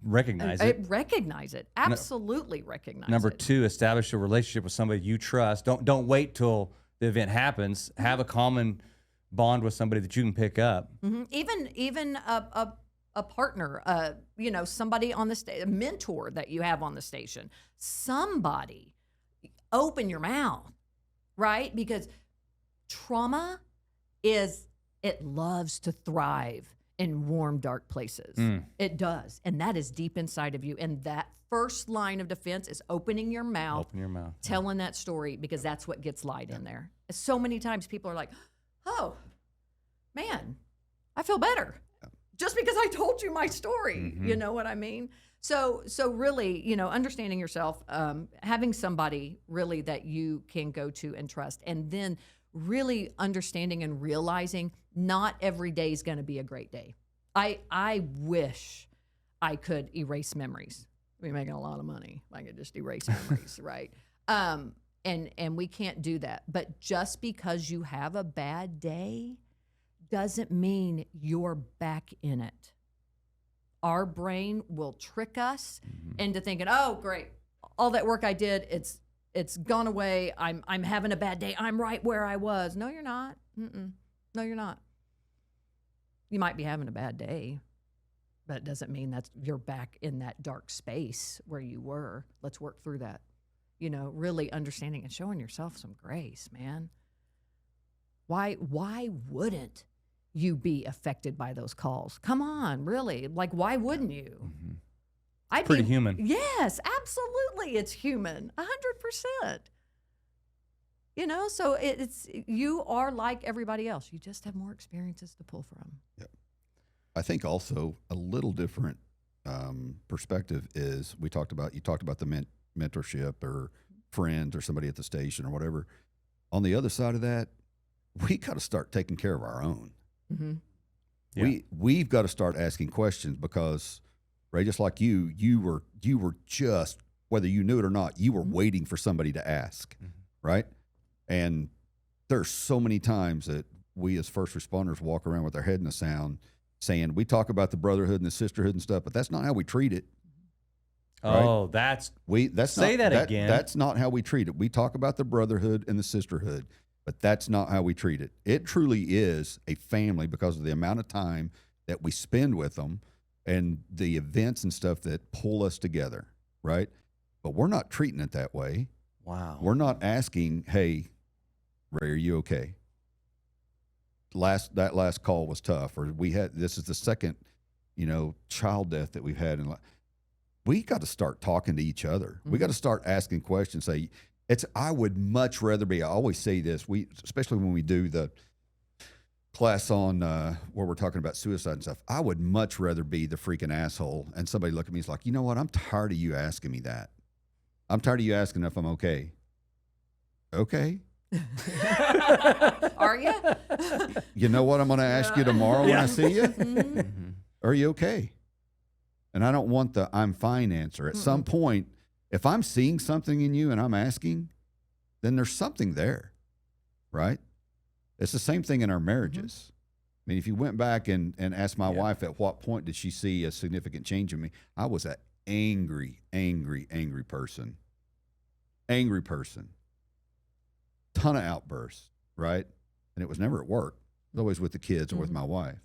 recognize it.
Recognize it. Absolutely recognize
Number
it.
two, establish a relationship with somebody you trust. Don't wait till the event happens. Have a common bond with somebody that you can pick up.
Mm-hmm. Even a partner, somebody on the station, a mentor that you have on the station. Somebody, open your mouth, right? Because trauma it loves to thrive in warm, dark places. It does. And that is deep inside of you. And that first line of defense is opening your mouth.
Open your mouth.
Telling that story, because that's what gets light in there. So many times people are like, oh, man, I feel better. Just because I told you my story. You know what I mean? So really, understanding yourself, having somebody really that you can go to and trust, and then really understanding and realizing not every day is going to be a great day. I wish I could erase memories. I'd be making a lot of money if I could just erase memories, right? And we can't do that. But just because you have a bad day doesn't mean you're back in it. Our brain will trick us into thinking, oh, great, all that work I did, it's gone away. I'm having a bad day. I'm right where I was. No, you're not. No, you're not. You might be having a bad day, but it doesn't mean that you're back in that dark space where you were. Let's work through that. Really understanding and showing yourself some grace, man. Why wouldn't you be affected by those calls? Come on, really. Like, why wouldn't you? I'd
Pretty
be
human.
Yes, absolutely. It's human. 100%. So it's you are like everybody else. You just have more experiences to pull from.
Yep. I think also a little different perspective is you talked about the mentorship or friends or somebody at the station or whatever. On the other side of that, we got to start taking care of our own.
Yeah.
We've got to start asking questions, because Ray, just like you were just, whether you knew it or not, you were waiting for somebody to ask, right? And there's so many times that we as first responders walk around with our head in the sand saying, we talk about the brotherhood and the sisterhood and stuff, but that's not how we treat it.
Oh,
right?
Say that again.
That's not how we treat it. We talk about the brotherhood and the sisterhood, but that's not how we treat it. It truly is a family because of the amount of time that we spend with them and the events and stuff that pull us together, right? But we're not treating it that way.
Wow.
We're not asking, hey, Ray, are you okay? That last call was tough, or this is the second, child death that we've had in life. We got to start talking to each other. We got to start asking questions. I would much rather be, I always say this, especially when we do the class on where we're talking about suicide and stuff, I would much rather be the freaking asshole and somebody look at me and is like, you know what, I'm tired of you asking me that. I'm tired of you asking if I'm okay. Okay.
Are you?
You know what I'm going to ask you tomorrow when I see you? Are you okay? And I don't want the I'm fine answer. At some point, if I'm seeing something in you and I'm asking, then there's something there, right? It's the same thing in our marriages. I mean, if you went back and asked my wife at what point did she see a significant change in me, I was an angry person. Angry person. Ton of outbursts, right? And it was never at work. It was always with the kids or with my wife.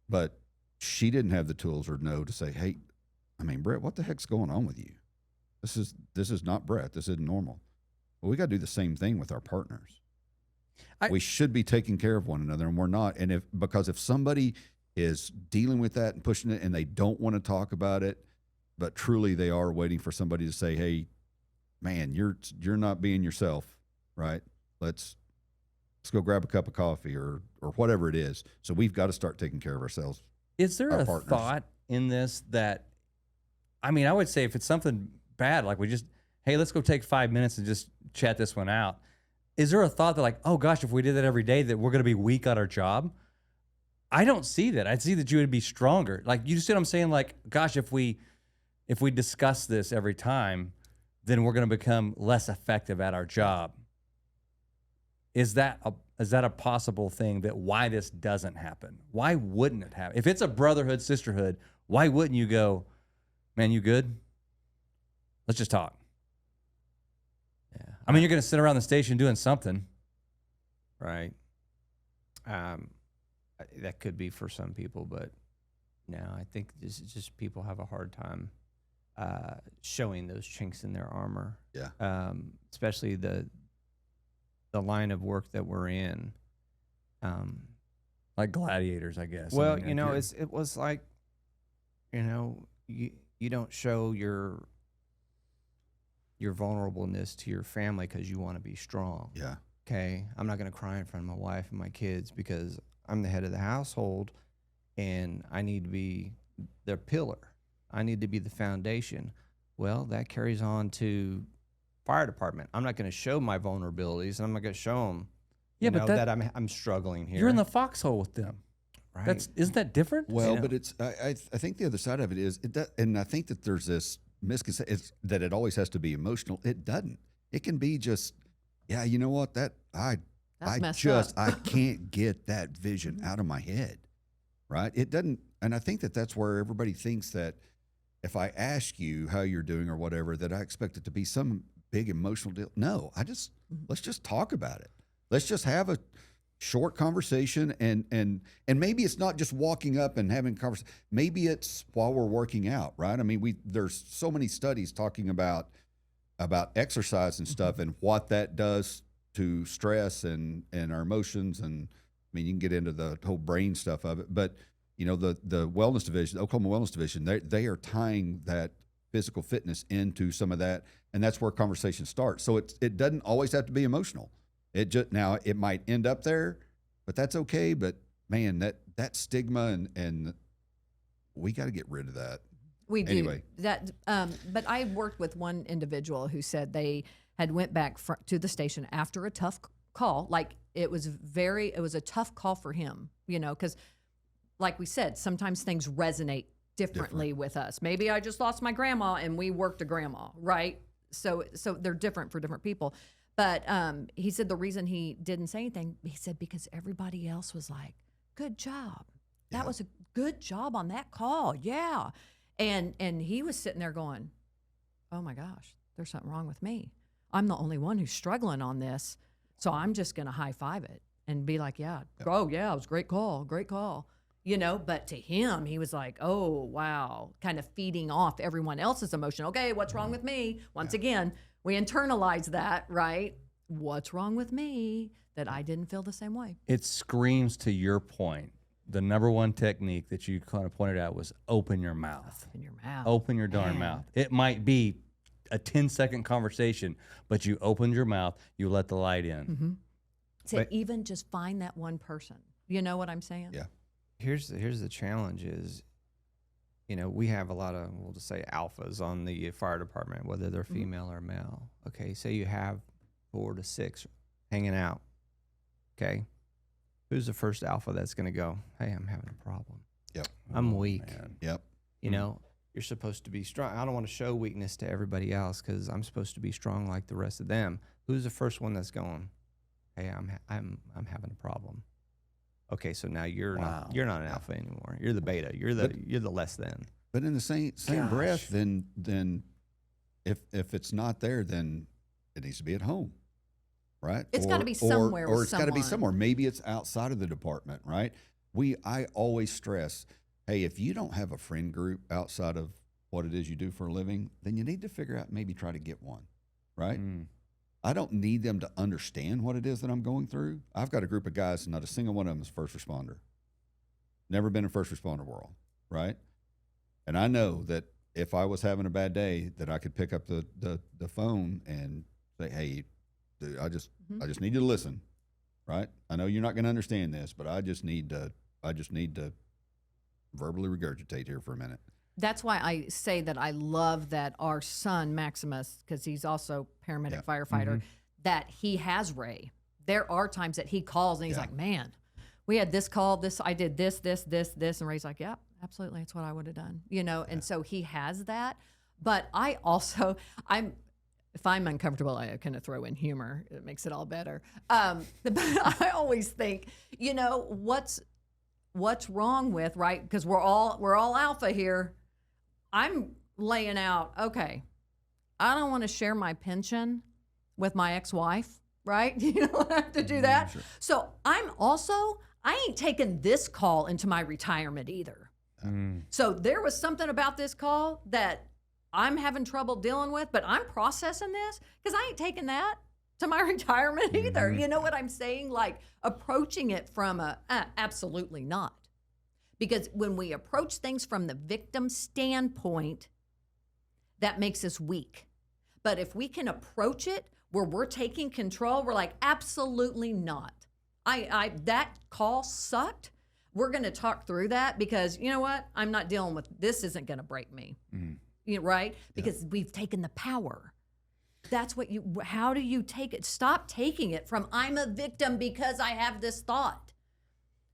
But she didn't have the tools or know to say, hey, Brett, what the heck's going on with you? This is not Brett. This isn't normal. Well, we got to do the same thing with our partners. We should be taking care of one another, and we're not. And because if somebody is dealing with that and pushing it and they don't want to talk about it, but truly they are waiting for somebody to say, hey, man, you're not being yourself, right? Let's go grab a cup of coffee or whatever it is. So we've got to start taking care of ourselves.
Is there a thought in this that, I would say if it's something bad, like hey, let's go take 5 minutes and just chat this one out. Is there a thought that like, oh gosh, if we did that every day that we're going to be weak at our job? I don't see that. I see that you would be stronger. Like, you see what I'm saying? Like, gosh, if we discuss this every time, then we're going to become less effective at our job. Is that a possible thing that why this doesn't happen? Why wouldn't it happen? If it's a brotherhood, sisterhood, why wouldn't you go, man, you good? Let's just talk.
Yeah.
I mean, you're going to sit around the station doing something.
Right. That could be for some people, but no, I think this is just people have a hard time showing those chinks in their armor.
Yeah.
Especially the line of work that we're in.
Like gladiators, I guess.
Well,
I mean,
you know,
if
it was like, you know, you don't show your vulnerableness to your family because you want to be strong.
Yeah.
Okay, I'm not going to cry in front of my wife and my kids because I'm the head of the household and I need to be their pillar. I need to be the foundation. Well, that carries on to fire department. I'm not going to show my vulnerabilities, and I'm not going to show them that I'm struggling here.
you're in the foxhole with them.
right.
Isn't that different?
Well,
know.
but it's I think the other side of it is and I think that there's this misconception that it always has to be emotional. It doesn't. It can be just, yeah, you know what, I
messed up.
can't get that vision out of my head, right? It doesn't, and I think that that's where everybody thinks that if I ask you how you're doing or whatever, that I expect it to be some big emotional deal. No, let's just talk about it. Let's just have a short conversation, and maybe it's not just walking up and having a conversation. Maybe it's while we're working out, right? I mean, there's so many studies talking about exercise and stuff and what that does to stress and our emotions. And I mean, you can get into the whole brain stuff of it, but you know, the wellness division, the Oklahoma Wellness Division, they are tying that physical fitness into some of that, and that's where conversation starts. So it doesn't always have to be emotional. Now it might end up there, but that's okay. But man, that stigma and we got to get rid of that.
We do
Anyway.
that. But I worked with one individual who said they had went back to the station after a tough call. Like it was a tough call for him, you know, because like we said, sometimes things resonate differently with us. Maybe I just lost my grandma and we worked a grandma, right? So they're different for different people. But he said the reason he didn't say anything, he said because everybody else was like, good job. That was a good job on that call. Yeah. And he was sitting there going, oh my gosh, there's something wrong with me. I'm the only one who's struggling on this. So I'm just going to high five it and be like, oh yeah, it was a great call. You know, but to him, he was like, oh, wow, kind of feeding off everyone else's emotion. Okay, what's wrong with me? Once again, we internalize that, right? What's wrong with me that I didn't feel the same way?
It screams to your point. The number one technique that you kind of pointed out was open your mouth.
In your mouth.
Open your darn mouth. It might be a 10-second conversation, but you opened your mouth, you let the light in.
To even just find that one person. You know what I'm saying?
Yeah.
Here's the challenge is, you know, we have a lot of, we'll just say alphas on the fire department, whether they're female or male. Okay, say you have 4 to 6 hanging out. Okay, who's the first alpha that's going to go, hey, I'm having a problem.
Yep.
I'm weak.
Man.
Yep.
You know, you're supposed to be strong. I don't want to show weakness to everybody else because I'm supposed to be strong like the rest of them. Who's the first one that's going, hey, I'm having a problem. Okay, so now you're not an alpha anymore. You're the beta. You're the less than.
But in the same breath, then if it's not there, then it needs to be at home, right?
It's gotta be somewhere with
or it's got to be
someone.
somewhere. Maybe it's outside of the department, right? I always stress, hey, if you don't have a friend group outside of what it is you do for a living, then you need to figure out, maybe try to get one, right? I don't need them to understand what it is that I'm going through. I've got a group of guys, and not a single one of them is first responder. Never been in first responder world, right? And I know that if I was having a bad day, that I could pick up the phone and say, hey, dude, I just need you to listen, right? I know you're not going to understand this, but I just need to verbally regurgitate here for a minute.
That's why I say that I love that our son, Maximus, because he's also paramedic firefighter, that he has Ray. There are times that he calls and he's like, man, we had this call, I did this, and Ray's like, yeah, absolutely, that's what I would have done, and so he has that. But I also, if I'm uncomfortable, I kind of throw in humor. It makes it all better. But I always think, what's wrong with, right? Because we're all alpha here. I'm laying out, okay, I don't want to share my pension with my ex-wife, right? You don't have to do that.
Sure.
So I ain't taking this call into my retirement either. So there was something about this call that I'm having trouble dealing with, but I'm processing this because I ain't taking that to my retirement either. You know what I'm saying? Like approaching it from absolutely not. Because when we approach things from the victim standpoint, that makes us weak. But if we can approach it where we're taking control, we're like, absolutely not. That call sucked. We're going to talk through that because you know what? I'm not dealing with this. Isn't going to break me, right? Because we've taken the power. That's what how do you take it? Stop taking it from I'm a victim because I have this thought.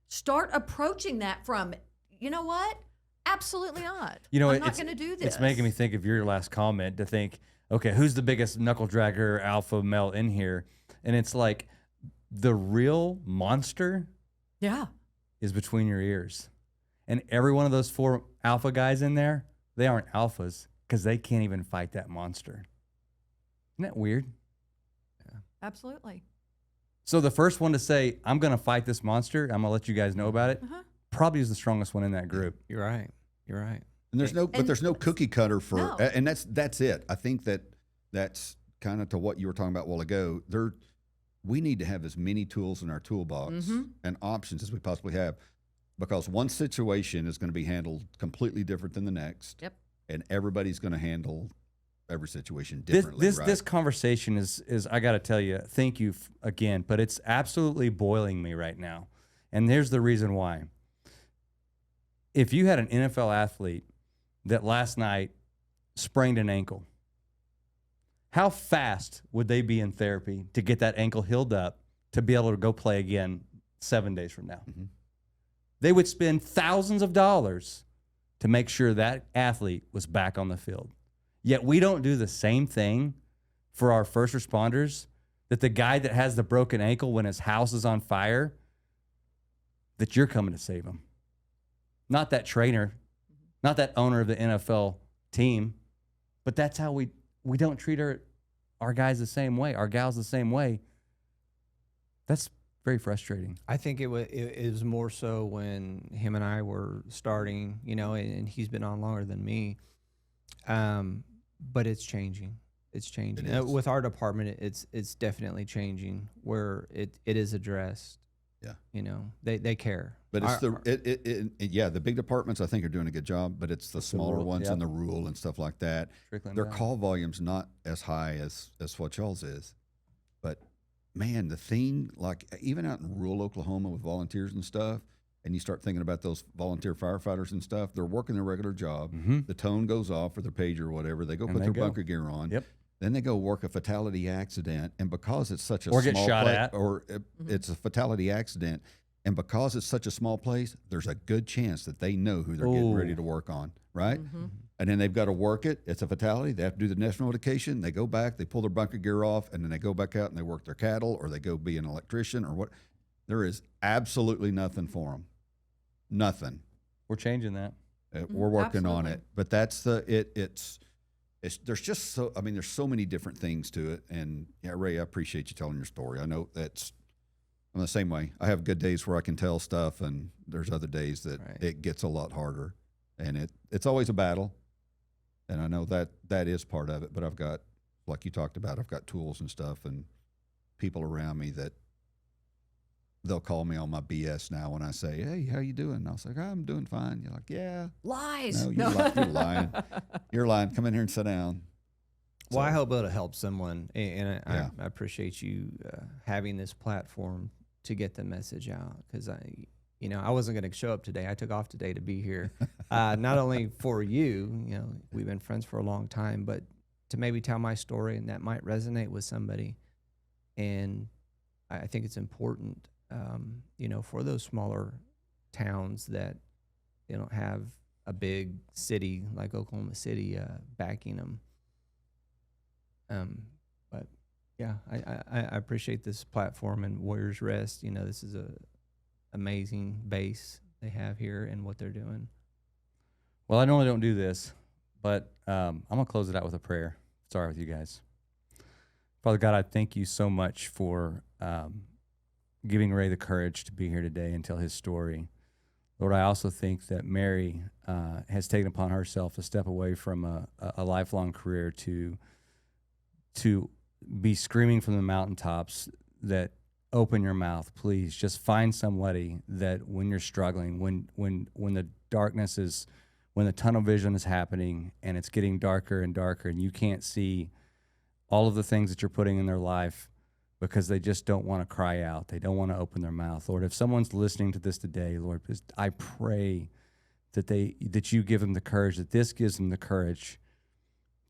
Start approaching that from, you know what? Absolutely not. I'm not going to do this.
It's making me think of your last comment to think, okay, who's the biggest knuckle dragger alpha male in here? And it's like the real monster is between your ears. And every one of those 4 alpha guys in there, they aren't alphas because they can't even fight that monster. Isn't that weird?
Yeah. Absolutely.
So the first one to say, I'm going to fight this monster, I'm going to let you guys know about it, probably is the strongest one in that group.
You're right.
And there's no cookie cutter for, and that's it. I think that's kind of to what you were talking about a while ago. We need to have as many tools in our toolbox and options as we possibly have, because one situation is going to be handled completely different than the next.
Yep.
And everybody's going to handle every situation differently.
This conversation is I got to tell you, thank you again, but it's absolutely boiling me right now. And here's the reason why. If you had an NFL athlete that last night sprained an ankle, how fast would they be in therapy to get that ankle healed up to be able to go play again 7 days from now? They would spend thousands of dollars to make sure that athlete was back on the field. Yet we don't do the same thing for our first responders, that the guy that has the broken ankle when his house is on fire, that you're coming to save him. Not that trainer, not that owner of the NFL team, but that's how we don't treat our guys the same way, our gals the same way. That's very frustrating.
I think it was more so when him and I were starting, and he's been on longer than me. But it's changing. It's changing. With our department, it's definitely changing where it is addressed. Yeah. They care.
But it's the big departments I think are doing a good job, but it's the smaller ones and the rural and stuff like that. Their call volume's not as high as what y'all's is. But man, the thing, like even out in rural Oklahoma with volunteers and stuff, and you start thinking about those volunteer firefighters and stuff, they're working their regular job. The tone goes off for their pager or whatever. They go put their bunker gear on. Then they go work a fatality accident, and because it's such a
or
small
get shot
place,
at,
or it's a fatality accident, and because it's such a small place, there's a good chance that they know who they're getting ready to work on, right? And then they've got to work it. It's a fatality. They have to do the next notification. They go back, they pull their bunker gear off, and then they go back out and they work their cattle, or they go be an electrician, or what. There is absolutely nothing for them. Nothing.
We're changing that.
We're working on it, but that's it's there's just so, there's so many different things to it. And yeah, Ray, I appreciate you telling your story. I know I'm the same way. I have good days where I can tell stuff, and there's other days that it gets a lot harder, and it's always a battle. And I know that is part of it, but I've got, like you talked about, I've got tools and stuff and people around me that they'll call me on my BS now when I say, "Hey, how you doing?" And I'll say, "Oh, I'm doing fine." You're like, "Yeah."
Lies.
No, you're lying. You're lying. Come in here and sit down.
Well, I hope it'll help someone, and I appreciate you having this platform to get the message out, because I wasn't going to show up today. I took off today to be here, not only for you, we've been friends for a long time, but to maybe tell my story, and that might resonate with somebody. And I think it's important for those smaller towns that they don't have a big city like Oklahoma City backing them. But yeah, I appreciate this platform and Warriors Rest. This is a amazing base they have here and what they're doing.
Well, I normally don't do this, but I'm going to close it out with a prayer. Sorry with you guys. Father God, I thank you so much for giving Ray the courage to be here today and tell his story. Lord, I also think that Mary has taken upon herself to step away from a lifelong career to be screaming from the mountaintops that open your mouth, please. Just find somebody that when you're struggling, when the darkness is, when the tunnel vision is happening and it's getting darker and darker and you can't see all of the things that you're putting in their life because they just don't want to cry out. They don't want to open their mouth. Lord, if someone's listening to this today, Lord, I pray that you give them the courage, that this gives them the courage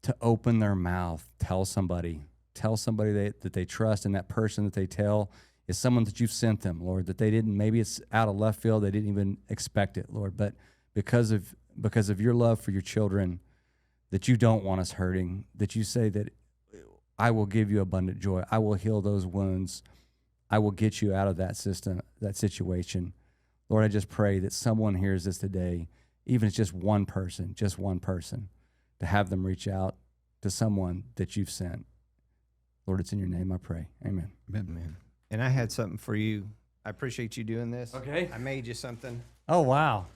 to open their mouth, tell somebody that they trust, and that person that they tell is someone that you've sent them, Lord, that they didn't, maybe it's out of left field, they didn't even expect it, Lord, but because of your love for your children, that you don't want us hurting, that you say that I will give you abundant joy. I will heal those wounds. I will get you out of that situation. Lord, I just pray that someone hears this today, even if it's just one person, to have them reach out to someone that you've sent. Lord, it's in your name I pray. Amen.
Amen. And I had something for you. I appreciate you doing this.
Okay.
I made you something.
Oh, wow.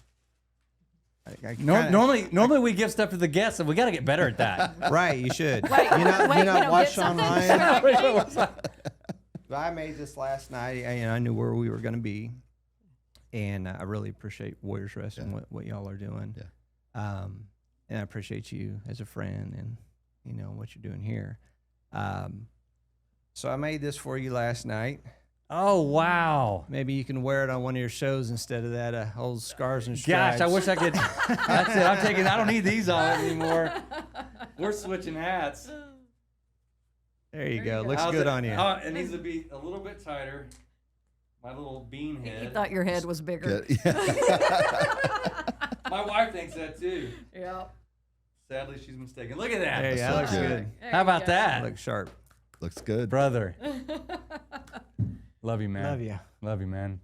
Normally we give stuff to the guests, and we got to get better at that.
Right, you should.
Wait,
you not watch
something?
online?
Sure.
But I made this last night. I knew where we were going to be, and I really appreciate Warriors Rest and what y'all are doing.
Yeah.
And I appreciate you as a friend and what you're doing here. So I made this for you last night.
Oh, wow.
Maybe you can wear it on one of your shows instead of that old Scars and Stripes.
Gosh, I wish I could. That's it. I don't need these on anymore. We're switching hats.
There you go. Looks
How's
good
it?
on you.
Oh, it needs to be a little bit tighter. My little bean head.
You thought your head was bigger.
My wife thinks that too.
Yeah.
Sadly, she's mistaken. Look at that.
There you go. Looks good.
How about that?
Looks sharp.
Looks good.
Brother. Love you, man.
Love you.
Love you, man.